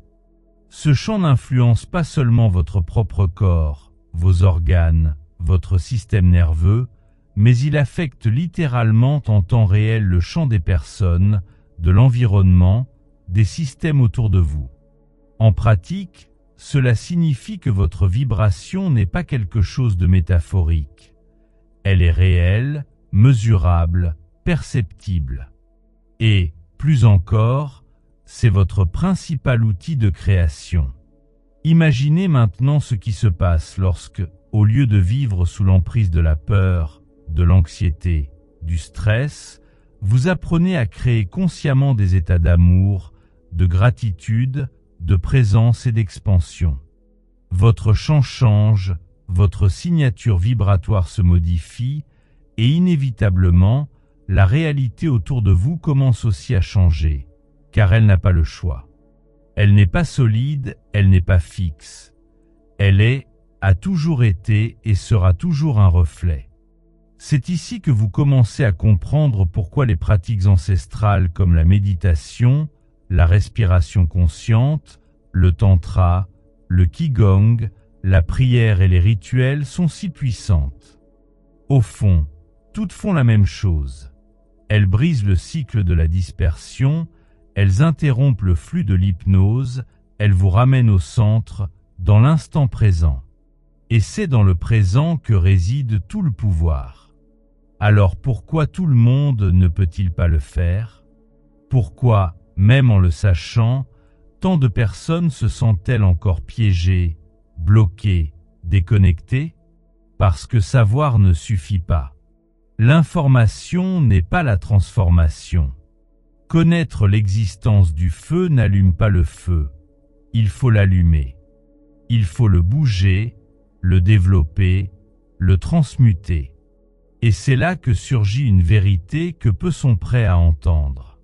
Ce champ n'influence pas seulement votre propre corps, vos organes, votre système nerveux, mais il affecte littéralement en temps réel le champ des personnes, de l'environnement, des systèmes autour de vous. En pratique, cela signifie que votre vibration n'est pas quelque chose de métaphorique. Elle est réelle, mesurable, perceptible. Et, plus encore, c'est votre principal outil de création. Imaginez maintenant ce qui se passe lorsque, au lieu de vivre sous l'emprise de la peur, de l'anxiété, du stress, vous apprenez à créer consciemment des états d'amour, de gratitude, de présence et d'expansion. Votre champ change, votre signature vibratoire se modifie et inévitablement, la réalité autour de vous commence aussi à changer, car elle n'a pas le choix. Elle n'est pas solide, elle n'est pas fixe. Elle est, a toujours été et sera toujours un reflet. C'est ici que vous commencez à comprendre pourquoi les pratiques ancestrales comme la méditation, la respiration consciente, le tantra, le qigong, la prière et les rituels sont si puissantes. Au fond, toutes font la même chose. Elles brisent le cycle de la dispersion, elles interrompent le flux de l'hypnose, elles vous ramènent au centre, dans l'instant présent. Et c'est dans le présent que réside tout le pouvoir. Alors pourquoi tout le monde ne peut-il pas le faire? Pourquoi, même en le sachant, tant de personnes se sentent-elles encore piégées, bloquées, déconnectées? Parce que savoir ne suffit pas. L'information n'est pas la transformation. Connaître l'existence du feu n'allume pas le feu. Il faut l'allumer. Il faut le bouger, le développer, le transmuter. Et c'est là que surgit une vérité que peu sont prêts à entendre.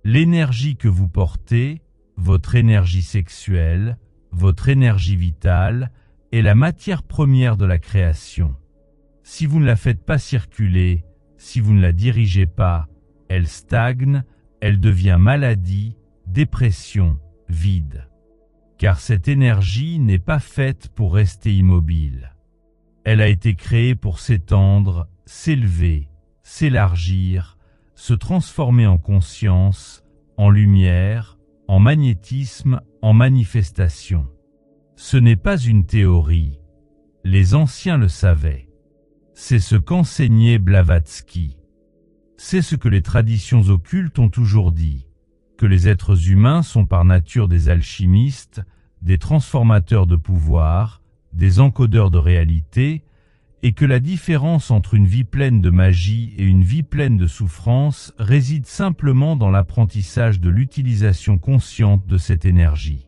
L'énergie que vous portez, votre énergie sexuelle, votre énergie vitale, est la matière première de la création. Si vous ne la faites pas circuler, si vous ne la dirigez pas, elle stagne, elle devient maladie, dépression, vide. Car cette énergie n'est pas faite pour rester immobile. Elle a été créée pour s'étendre, s'élever, s'élargir, se transformer en conscience, en lumière, en magnétisme, en manifestation. Ce n'est pas une théorie. Les anciens le savaient. C'est ce qu'enseignait Blavatsky. C'est ce que les traditions occultes ont toujours dit, que les êtres humains sont par nature des alchimistes, des transformateurs de pouvoir, des encodeurs de réalité, et que la différence entre une vie pleine de magie et une vie pleine de souffrance réside simplement dans l'apprentissage de l'utilisation consciente de cette énergie.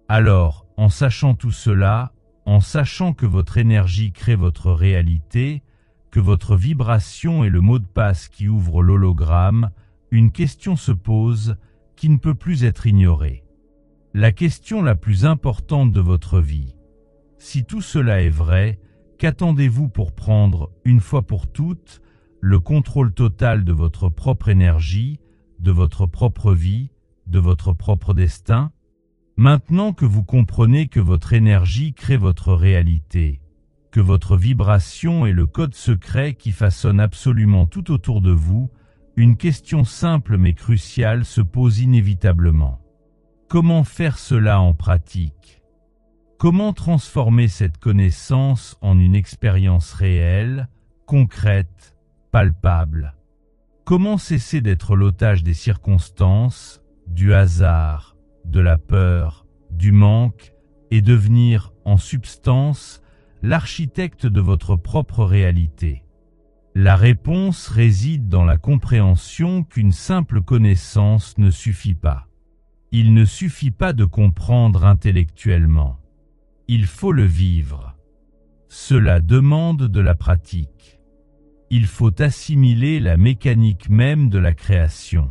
Alors, en sachant tout cela, en sachant que votre énergie crée votre réalité, que votre vibration est le mot de passe qui ouvre l'hologramme, une question se pose qui ne peut plus être ignorée. La question la plus importante de votre vie. Si tout cela est vrai, qu'attendez-vous pour prendre, une fois pour toutes, le contrôle total de votre propre énergie, de votre propre vie, de votre propre destin? Maintenant que vous comprenez que votre énergie crée votre réalité, que votre vibration est le code secret qui façonne absolument tout autour de vous, une question simple mais cruciale se pose inévitablement. Comment faire cela en pratique? Comment transformer cette connaissance en une expérience réelle, concrète, palpable? Comment cesser d'être l'otage des circonstances, du hasard, de la peur, du manque, et devenir, en substance, l'architecte de votre propre réalité? La réponse réside dans la compréhension qu'une simple connaissance ne suffit pas. Il ne suffit pas de comprendre intellectuellement. Il faut le vivre. Cela demande de la pratique. Il faut assimiler la mécanique même de la création.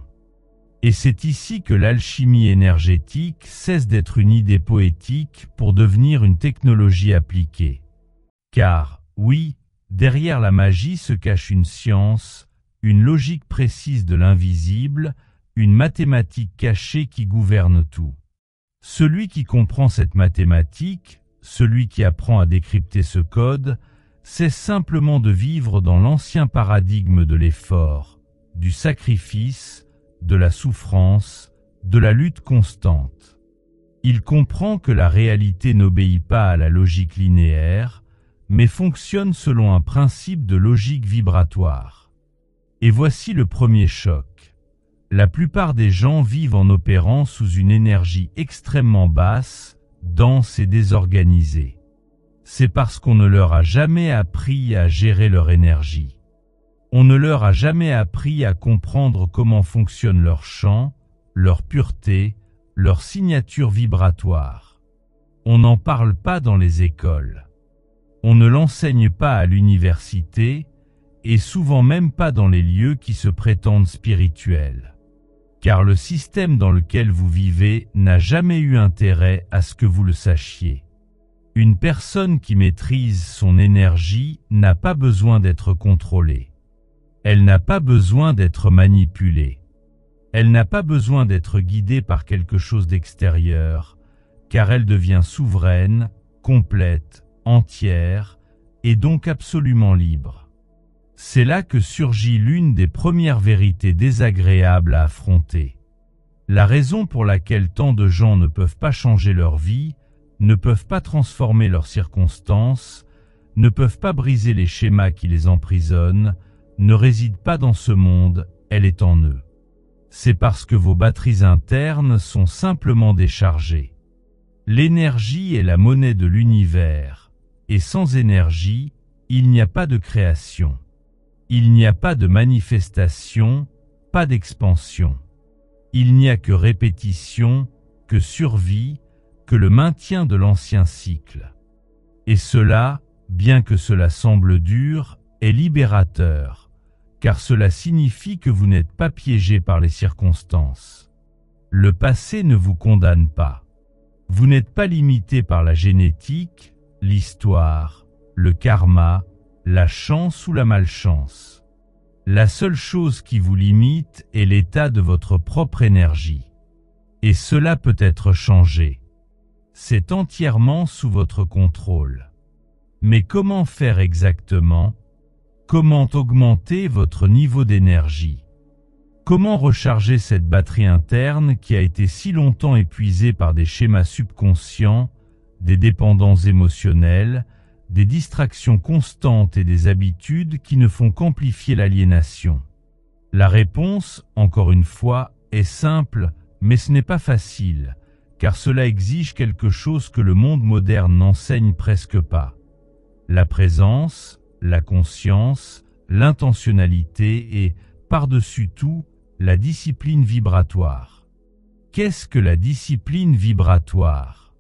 Et c'est ici que l'alchimie énergétique cesse d'être une idée poétique pour devenir une technologie appliquée. Car, oui, derrière la magie se cache une science, une logique précise de l'invisible, une mathématique cachée qui gouverne tout. Celui qui comprend cette mathématique, celui qui apprend à décrypter ce code, cesse simplement de vivre dans l'ancien paradigme de l'effort, du sacrifice, de la souffrance, de la lutte constante. Il comprend que la réalité n'obéit pas à la logique linéaire, mais fonctionne selon un principe de logique vibratoire. Et voici le premier choc. La plupart des gens vivent en opérant sous une énergie extrêmement basse, dense et désorganisée. C'est parce qu'on ne leur a jamais appris à gérer leur énergie. On ne leur a jamais appris à comprendre comment fonctionne leur champ, leur pureté, leur signature vibratoire. On n'en parle pas dans les écoles. On ne l'enseigne pas à l'université, et souvent même pas dans les lieux qui se prétendent spirituels. Car le système dans lequel vous vivez n'a jamais eu intérêt à ce que vous le sachiez. Une personne qui maîtrise son énergie n'a pas besoin d'être contrôlée. Elle n'a pas besoin d'être manipulée. Elle n'a pas besoin d'être guidée par quelque chose d'extérieur, car elle devient souveraine, complète, entière, et donc absolument libre. C'est là que surgit l'une des premières vérités désagréables à affronter. La raison pour laquelle tant de gens ne peuvent pas changer leur vie, ne peuvent pas transformer leurs circonstances, ne peuvent pas briser les schémas qui les emprisonnent, ne réside pas dans ce monde, elle est en eux. C'est parce que vos batteries internes sont simplement déchargées. L'énergie est la monnaie de l'univers, et sans énergie, il n'y a pas de création. Il n'y a pas de manifestation, pas d'expansion. Il n'y a que répétition, que survie, que le maintien de l'ancien cycle. Et cela, bien que cela semble dur, est libérateur, car cela signifie que vous n'êtes pas piégé par les circonstances. Le passé ne vous condamne pas. Vous n'êtes pas limité par la génétique, l'histoire, le karma, la chance ou la malchance. La seule chose qui vous limite est l'état de votre propre énergie. Et cela peut être changé. C'est entièrement sous votre contrôle. Mais comment faire exactement? Comment augmenter votre niveau d'énergie? Comment recharger cette batterie interne qui a été si longtemps épuisée par des schémas subconscients, des dépendances émotionnelles, des distractions constantes et des habitudes qui ne font qu'amplifier l'aliénation? La réponse, encore une fois, est simple, mais ce n'est pas facile, car cela exige quelque chose que le monde moderne n'enseigne presque pas. La présence, la conscience, l'intentionnalité et, par-dessus tout, la discipline vibratoire. Qu'est-ce que la discipline vibratoire?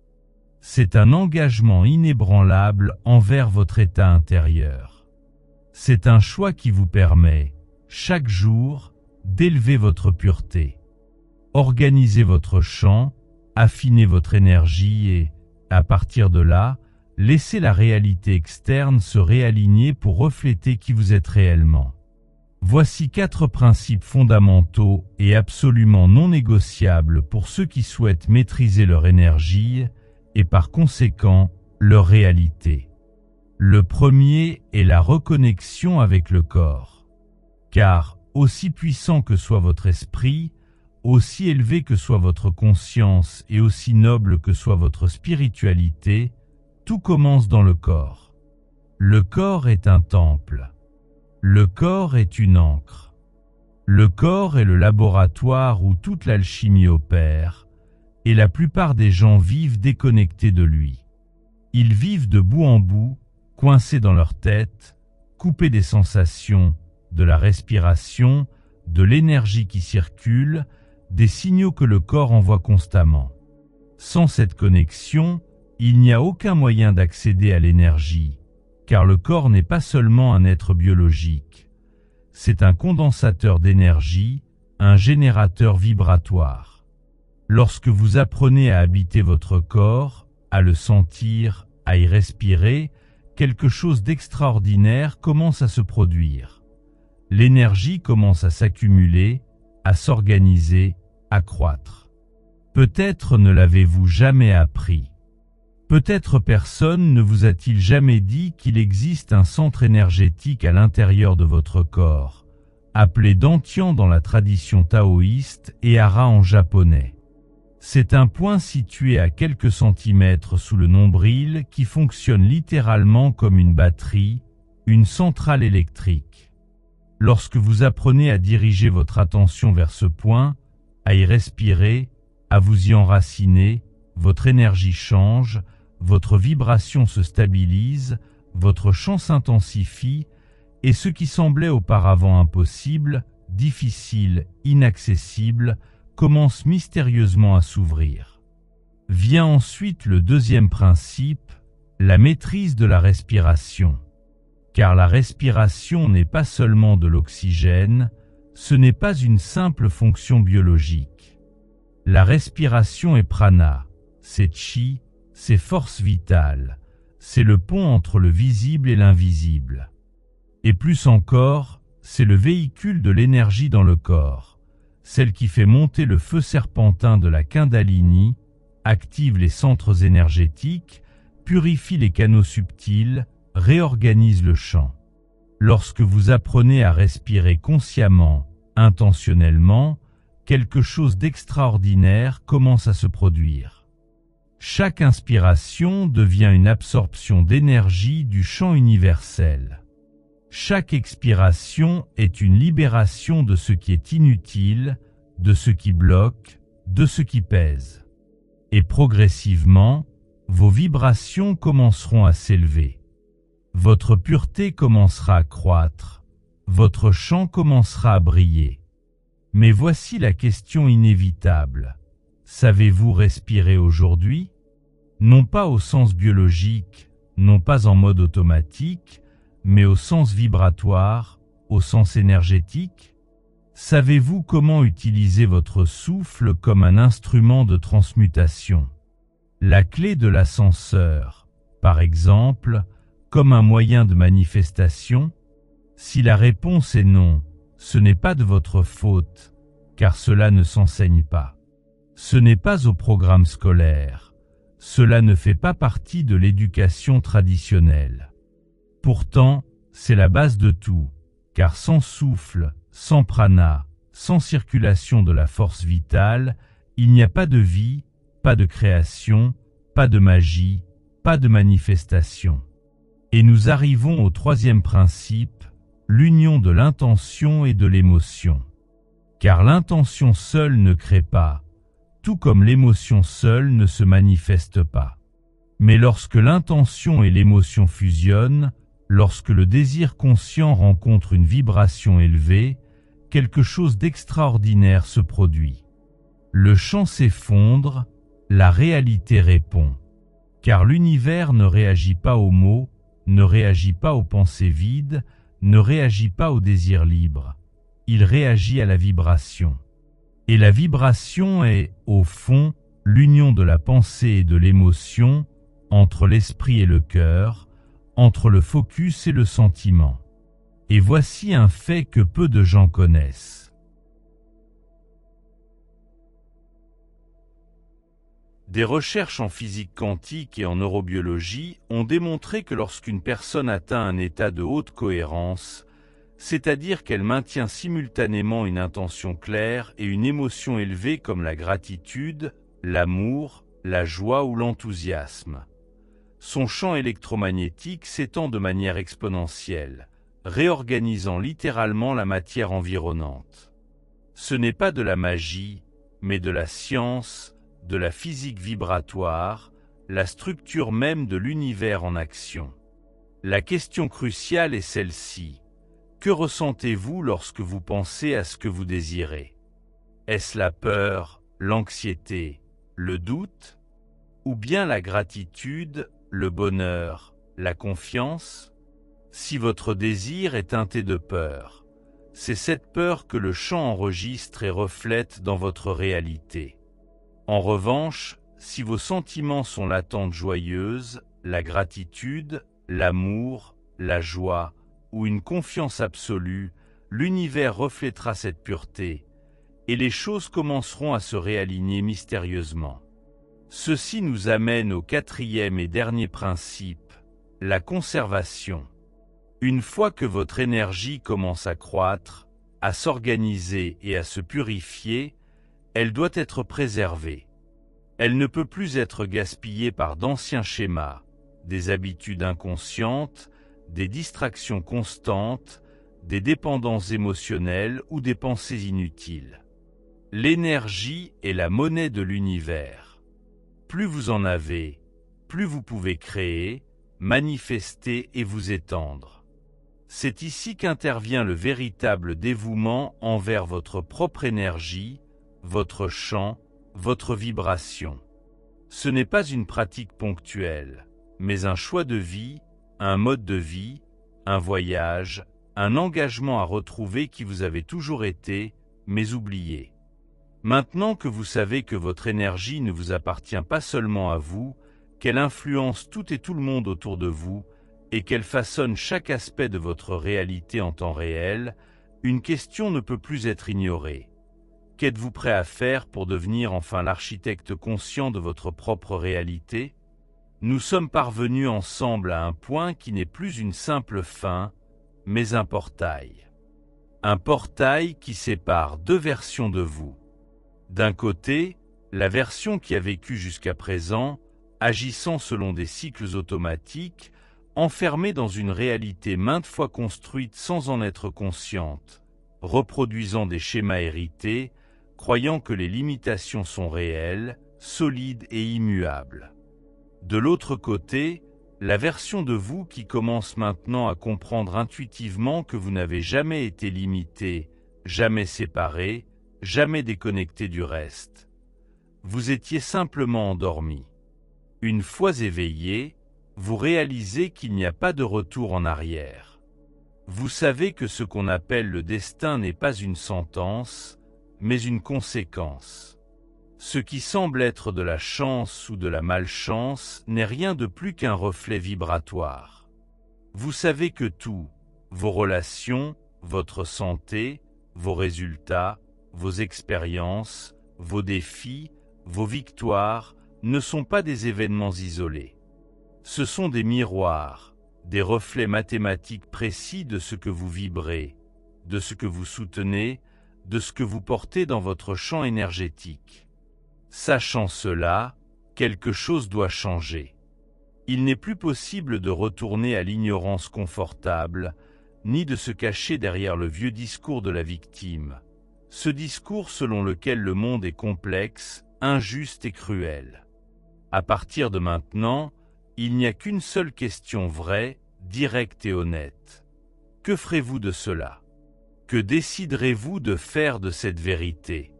C'est un engagement inébranlable envers votre état intérieur. C'est un choix qui vous permet, chaque jour, d'élever votre pureté. Organisez votre champ, affinez votre énergie et, à partir de là, laissez la réalité externe se réaligner pour refléter qui vous êtes réellement. Voici 4 principes fondamentaux et absolument non négociables pour ceux qui souhaitent maîtriser leur énergie et par conséquent leur réalité. Le premier est la reconnexion avec le corps. Car, aussi puissant que soit votre esprit, aussi élevé que soit votre conscience et aussi noble que soit votre spiritualité, tout commence dans le corps. Le corps est un temple. Le corps est une encre. Le corps est le laboratoire où toute l'alchimie opère, et la plupart des gens vivent déconnectés de lui. Ils vivent de bout en bout, coincés dans leur tête, coupés des sensations, de la respiration, de l'énergie qui circule, des signaux que le corps envoie constamment. Sans cette connexion, il n'y a aucun moyen d'accéder à l'énergie, car le corps n'est pas seulement un être biologique. C'est un condensateur d'énergie, un générateur vibratoire. Lorsque vous apprenez à habiter votre corps, à le sentir, à y respirer, quelque chose d'extraordinaire commence à se produire. L'énergie commence à s'accumuler, à s'organiser, à croître. Peut-être ne l'avez-vous jamais appris. Peut-être personne ne vous a-t-il jamais dit qu'il existe un centre énergétique à l'intérieur de votre corps, appelé Dantian dans la tradition taoïste et Hara en japonais. C'est un point situé à quelques centimètres sous le nombril qui fonctionne littéralement comme une batterie, une centrale électrique. Lorsque vous apprenez à diriger votre attention vers ce point, à y respirer, à vous y enraciner, votre énergie change, votre vibration se stabilise, votre champ s'intensifie, et ce qui semblait auparavant impossible, difficile, inaccessible, commence mystérieusement à s'ouvrir. Vient ensuite le deuxième principe, la maîtrise de la respiration. Car la respiration n'est pas seulement de l'oxygène, ce n'est pas une simple fonction biologique. La respiration est prana, c'est chi, c'est force vitale, c'est le pont entre le visible et l'invisible. Et plus encore, c'est le véhicule de l'énergie dans le corps, celle qui fait monter le feu serpentin de la Kundalini, active les centres énergétiques, purifie les canaux subtils, réorganise le champ. Lorsque vous apprenez à respirer consciemment, intentionnellement, quelque chose d'extraordinaire commence à se produire. Chaque inspiration devient une absorption d'énergie du champ universel. Chaque expiration est une libération de ce qui est inutile, de ce qui bloque, de ce qui pèse. Et progressivement, vos vibrations commenceront à s'élever. Votre pureté commencera à croître, votre champ commencera à briller. Mais voici la question inévitable. Savez-vous respirer aujourd'hui? Non pas au sens biologique, non pas en mode automatique, mais au sens vibratoire, au sens énergétique? Savez-vous comment utiliser votre souffle comme un instrument de transmutation? La clé de l'ascenseur, par exemple, comme un moyen de manifestation? Si la réponse est non, ce n'est pas de votre faute, car cela ne s'enseigne pas. Ce n'est pas au programme scolaire, cela ne fait pas partie de l'éducation traditionnelle. Pourtant, c'est la base de tout, car sans souffle, sans prana, sans circulation de la force vitale, il n'y a pas de vie, pas de création, pas de magie, pas de manifestation. Et nous arrivons au troisième principe, l'union de l'intention et de l'émotion. Car l'intention seule ne crée pas, tout comme l'émotion seule ne se manifeste pas. Mais lorsque l'intention et l'émotion fusionnent, lorsque le désir conscient rencontre une vibration élevée, quelque chose d'extraordinaire se produit. Le champ s'effondre, la réalité répond. Car l'univers ne réagit pas aux mots, ne réagit pas aux pensées vides, ne réagit pas au désir libre. Il réagit à la vibration. Et la vibration est, au fond, l'union de la pensée et de l'émotion, entre l'esprit et le cœur, entre le focus et le sentiment. Et voici un fait que peu de gens connaissent. Des recherches en physique quantique et en neurobiologie ont démontré que lorsqu'une personne atteint un état de haute cohérence, c'est-à-dire qu'elle maintient simultanément une intention claire et une émotion élevée comme la gratitude, l'amour, la joie ou l'enthousiasme, son champ électromagnétique s'étend de manière exponentielle, réorganisant littéralement la matière environnante. Ce n'est pas de la magie, mais de la science, de la physique vibratoire, la structure même de l'univers en action. La question cruciale est celle-ci. Que ressentez-vous lorsque vous pensez à ce que vous désirez? Est-ce la peur, l'anxiété, le doute? Ou bien la gratitude, le bonheur, la confiance? Si votre désir est teinté de peur, c'est cette peur que le champ enregistre et reflète dans votre réalité. En revanche, si vos sentiments sont l'attente joyeuse, la gratitude, l'amour, la joie ou une confiance absolue, l'univers reflètera cette pureté, et les choses commenceront à se réaligner mystérieusement. Ceci nous amène au quatrième et dernier principe, la conservation. Une fois que votre énergie commence à croître, à s'organiser et à se purifier, elle doit être préservée. Elle ne peut plus être gaspillée par d'anciens schémas, des habitudes inconscientes, des distractions constantes, des dépendances émotionnelles ou des pensées inutiles. L'énergie est la monnaie de l'univers. Plus vous en avez, plus vous pouvez créer, manifester et vous étendre. C'est ici qu'intervient le véritable dévouement envers votre propre énergie, votre champ, votre vibration. Ce n'est pas une pratique ponctuelle, mais un choix de vie, un mode de vie, un voyage, un engagement à retrouver qui vous avez toujours été, mais oublié. Maintenant que vous savez que votre énergie ne vous appartient pas seulement à vous, qu'elle influence tout et tout le monde autour de vous, et qu'elle façonne chaque aspect de votre réalité en temps réel, une question ne peut plus être ignorée. Qu'êtes-vous prêt à faire pour devenir enfin l'architecte conscient de votre propre réalité? Nous sommes parvenus ensemble à un point qui n'est plus une simple fin, mais un portail. Un portail qui sépare deux versions de vous. D'un côté, la version qui a vécu jusqu'à présent, agissant selon des cycles automatiques, enfermée dans une réalité maintes fois construite sans en être consciente, reproduisant des schémas hérités, croyant que les limitations sont réelles, solides et immuables. De l'autre côté, la version de vous qui commence maintenant à comprendre intuitivement que vous n'avez jamais été limité, jamais séparé, jamais déconnecté du reste. Vous étiez simplement endormi. Une fois éveillé, vous réalisez qu'il n'y a pas de retour en arrière. Vous savez que ce qu'on appelle le destin n'est pas une sentence, mais une conséquence. Ce qui semble être de la chance ou de la malchance n'est rien de plus qu'un reflet vibratoire. Vous savez que tout, vos relations, votre santé, vos résultats, vos expériences, vos défis, vos victoires, ne sont pas des événements isolés. Ce sont des miroirs, des reflets mathématiques précis de ce que vous vibrez, de ce que vous soutenez, de ce que vous portez dans votre champ énergétique. Sachant cela, quelque chose doit changer. Il n'est plus possible de retourner à l'ignorance confortable, ni de se cacher derrière le vieux discours de la victime, ce discours selon lequel le monde est complexe, injuste et cruel. À partir de maintenant, il n'y a qu'une seule question vraie, directe et honnête. Que ferez-vous de cela? Que déciderez-vous de faire de cette vérité?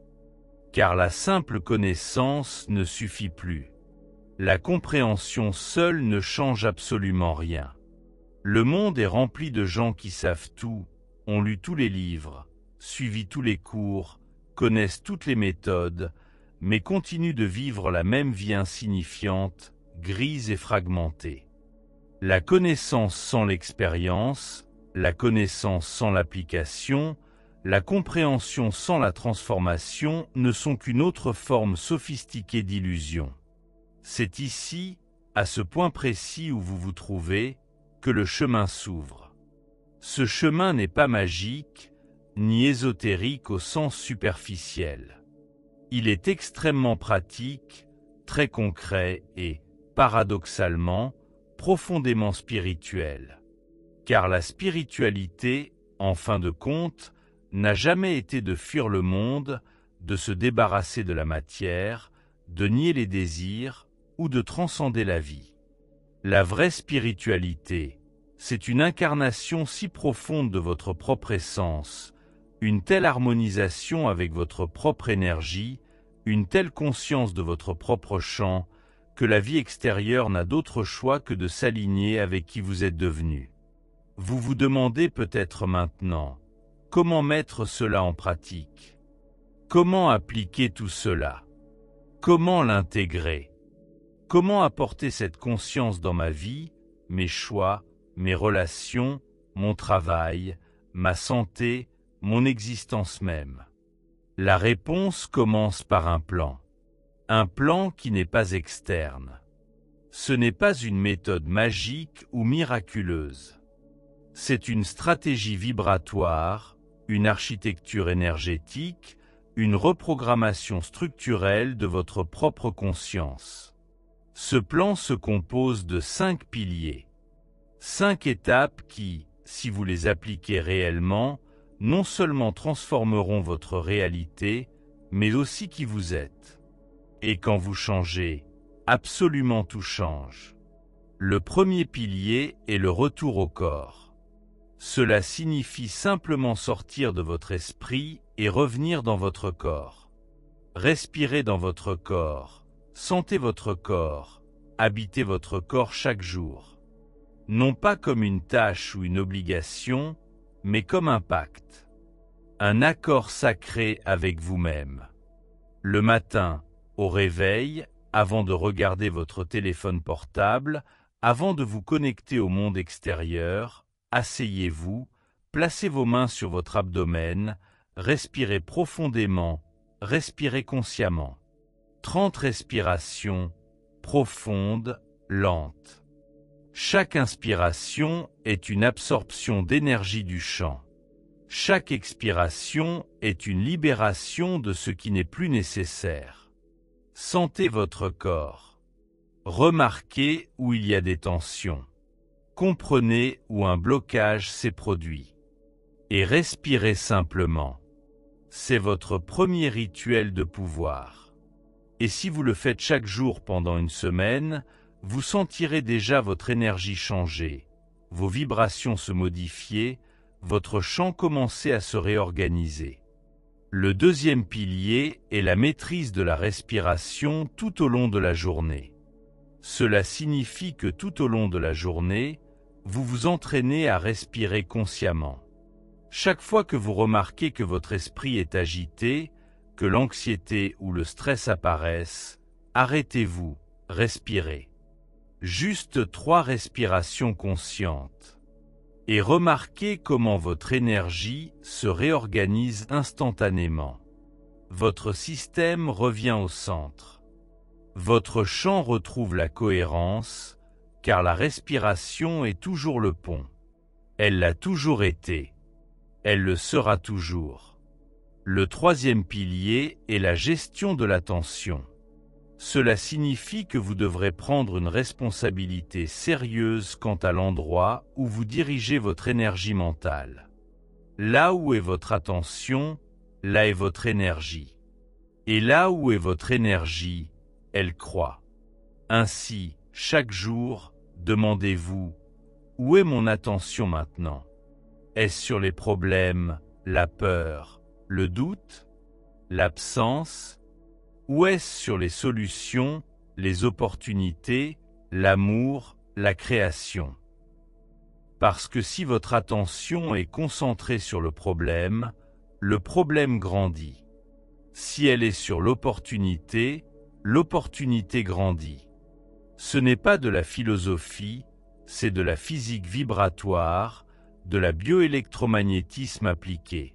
Car la simple connaissance ne suffit plus. La compréhension seule ne change absolument rien. Le monde est rempli de gens qui savent tout, ont lu tous les livres, suivi tous les cours, connaissent toutes les méthodes, mais continuent de vivre la même vie insignifiante, grise et fragmentée. La connaissance sans l'expérience, la connaissance sans l'application, la compréhension sans la transformation ne sont qu'une autre forme sophistiquée d'illusion. C'est ici, à ce point précis où vous vous trouvez, que le chemin s'ouvre. Ce chemin n'est pas magique, ni ésotérique au sens superficiel. Il est extrêmement pratique, très concret et, paradoxalement, profondément spirituel. Car la spiritualité, en fin de compte, n'a jamais été de fuir le monde, de se débarrasser de la matière, de nier les désirs ou de transcender la vie. La vraie spiritualité, c'est une incarnation si profonde de votre propre essence, une telle harmonisation avec votre propre énergie, une telle conscience de votre propre champ, que la vie extérieure n'a d'autre choix que de s'aligner avec qui vous êtes devenu. Vous vous demandez peut-être maintenant, comment mettre cela en pratique? Comment appliquer tout cela? Comment l'intégrer? Comment apporter cette conscience dans ma vie, mes choix, mes relations, mon travail, ma santé, mon existence même? La réponse commence par un plan. Un plan qui n'est pas externe. Ce n'est pas une méthode magique ou miraculeuse. C'est une stratégie vibratoire, une architecture énergétique, une reprogrammation structurelle de votre propre conscience. Ce plan se compose de 5 piliers. 5 étapes qui, si vous les appliquez réellement, non seulement transformeront votre réalité, mais aussi qui vous êtes. Et quand vous changez, absolument tout change. Le premier pilier est le retour au corps. Cela signifie simplement sortir de votre esprit et revenir dans votre corps. Respirez dans votre corps, sentez votre corps, habitez votre corps chaque jour. Non pas comme une tâche ou une obligation, mais comme un pacte. Un accord sacré avec vous-même. Le matin, au réveil, avant de regarder votre téléphone portable, avant de vous connecter au monde extérieur, asseyez-vous, placez vos mains sur votre abdomen, respirez profondément, respirez consciemment. 30 respirations, profondes, lentes. Chaque inspiration est une absorption d'énergie du champ. Chaque expiration est une libération de ce qui n'est plus nécessaire. Sentez votre corps. Remarquez où il y a des tensions. Comprenez où un blocage s'est produit. Et respirez simplement. C'est votre premier rituel de pouvoir. Et si vous le faites chaque jour pendant une semaine, vous sentirez déjà votre énergie changer, vos vibrations se modifier, votre champ commencer à se réorganiser. Le deuxième pilier est la maîtrise de la respiration tout au long de la journée. Cela signifie que tout au long de la journée, vous vous entraînez à respirer consciemment. Chaque fois que vous remarquez que votre esprit est agité, que l'anxiété ou le stress apparaissent, arrêtez-vous, respirez. Juste 3 respirations conscientes. Et remarquez comment votre énergie se réorganise instantanément. Votre système revient au centre. Votre champ retrouve la cohérence, car la respiration est toujours le pont. Elle l'a toujours été. Elle le sera toujours. Le troisième pilier est la gestion de l'attention. Cela signifie que vous devrez prendre une responsabilité sérieuse quant à l'endroit où vous dirigez votre énergie mentale. Là où est votre attention, là est votre énergie. Et là où est votre énergie, elle croît. Ainsi, chaque jour, demandez-vous, où est mon attention maintenant? Est-ce sur les problèmes, la peur, le doute, l'absence? Ou est-ce sur les solutions, les opportunités, l'amour, la création? Parce que si votre attention est concentrée sur le problème grandit. Si elle est sur l'opportunité grandit. Ce n'est pas de la philosophie, c'est de la physique vibratoire, de la bioélectromagnétisme appliqué.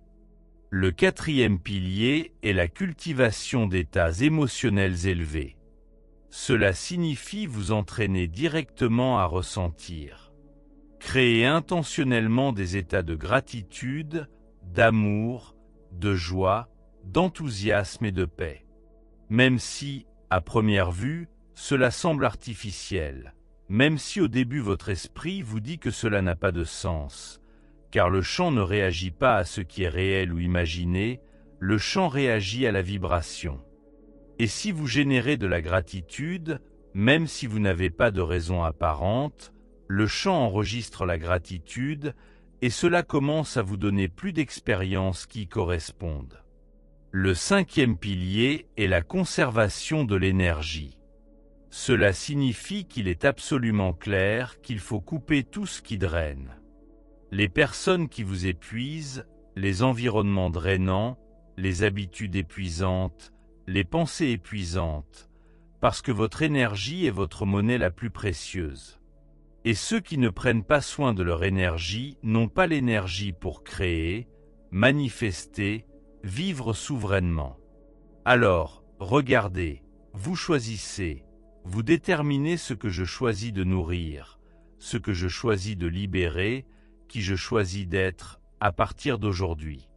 Le quatrième pilier est la cultivation d'états émotionnels élevés. Cela signifie vous entraîner directement à ressentir. Créez intentionnellement des états de gratitude, d'amour, de joie, d'enthousiasme et de paix. Même si, à première vue, cela semble artificiel, même si au début votre esprit vous dit que cela n'a pas de sens, car le champ ne réagit pas à ce qui est réel ou imaginé, le champ réagit à la vibration. Et si vous générez de la gratitude, même si vous n'avez pas de raison apparente, le champ enregistre la gratitude et cela commence à vous donner plus d'expériences qui y correspondent. Le cinquième pilier est la conservation de l'énergie. Cela signifie qu'il est absolument clair qu'il faut couper tout ce qui draine. Les personnes qui vous épuisent, les environnements drainants, les habitudes épuisantes, les pensées épuisantes, parce que votre énergie est votre monnaie la plus précieuse. Et ceux qui ne prennent pas soin de leur énergie n'ont pas l'énergie pour créer, manifester, vivre souverainement. Alors, regardez, vous choisissez, vous déterminez ce que je choisis de nourrir, ce que je choisis de libérer, qui je choisis d'être à partir d'aujourd'hui.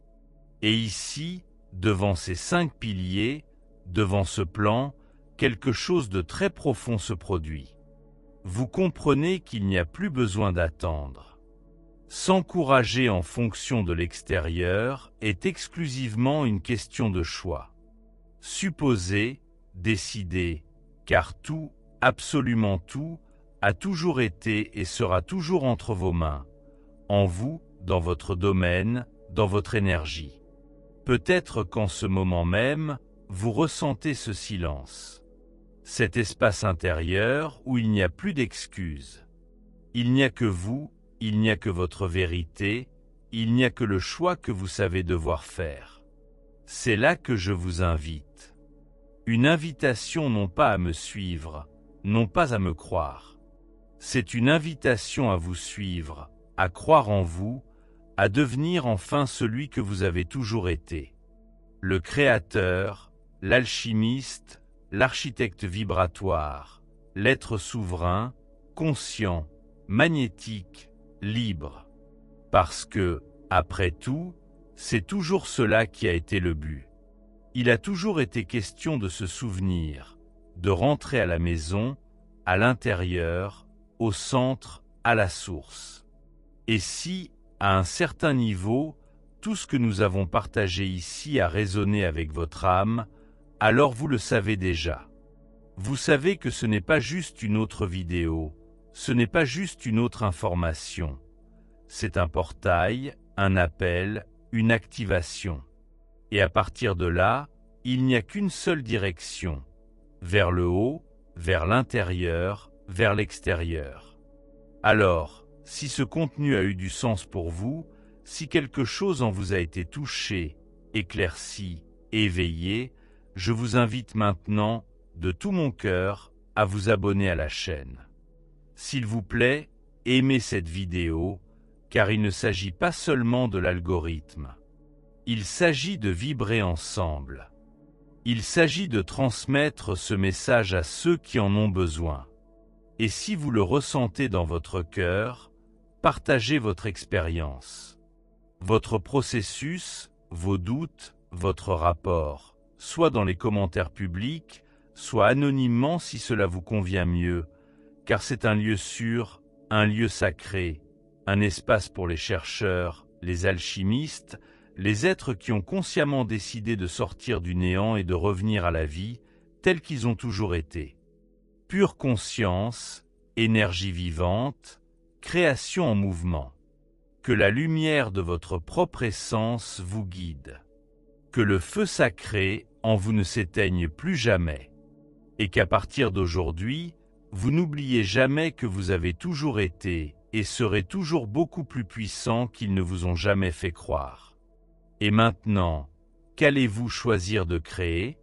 Et ici, devant ces 5 piliers, devant ce plan, quelque chose de très profond se produit. Vous comprenez qu'il n'y a plus besoin d'attendre. S'encourager en fonction de l'extérieur est exclusivement une question de choix. Supposer, décider, car tout, absolument tout, a toujours été et sera toujours entre vos mains. En vous, dans votre domaine, dans votre énergie. Peut-être qu'en ce moment même, vous ressentez ce silence. Cet espace intérieur où il n'y a plus d'excuses. Il n'y a que vous, il n'y a que votre vérité, il n'y a que le choix que vous savez devoir faire. C'est là que je vous invite. Une invitation non pas à me suivre, non pas à me croire. C'est une invitation à vous suivre, à croire en vous, à devenir enfin celui que vous avez toujours été. Le créateur, l'alchimiste, l'architecte vibratoire, l'être souverain, conscient, magnétique, libre. Parce que, après tout, c'est toujours cela qui a été le but. Il a toujours été question de se souvenir, de rentrer à la maison, à l'intérieur, au centre, à la source. Et si, à un certain niveau, tout ce que nous avons partagé ici a résonné avec votre âme, alors vous le savez déjà. Vous savez que ce n'est pas juste une autre vidéo, ce n'est pas juste une autre information. C'est un portail, un appel, une activation. Et à partir de là, il n'y a qu'une seule direction, vers le haut, vers l'intérieur, vers l'extérieur. Alors, si ce contenu a eu du sens pour vous, si quelque chose en vous a été touché, éclairci, éveillé, je vous invite maintenant, de tout mon cœur, à vous abonner à la chaîne. S'il vous plaît, aimez cette vidéo, car il ne s'agit pas seulement de l'algorithme. Il s'agit de vibrer ensemble. Il s'agit de transmettre ce message à ceux qui en ont besoin. Et si vous le ressentez dans votre cœur, partagez votre expérience, votre processus, vos doutes, votre rapport, soit dans les commentaires publics, soit anonymement si cela vous convient mieux, car c'est un lieu sûr, un lieu sacré, un espace pour les chercheurs, les alchimistes, les êtres qui ont consciemment décidé de sortir du néant et de revenir à la vie, tels qu'ils ont toujours été. Pure conscience, énergie vivante, création en mouvement. Que la lumière de votre propre essence vous guide. Que le feu sacré en vous ne s'éteigne plus jamais. Et qu'à partir d'aujourd'hui, vous n'oubliez jamais que vous avez toujours été et serez toujours beaucoup plus puissant qu'ils ne vous ont jamais fait croire. Et maintenant, qu'allez-vous choisir de créer ?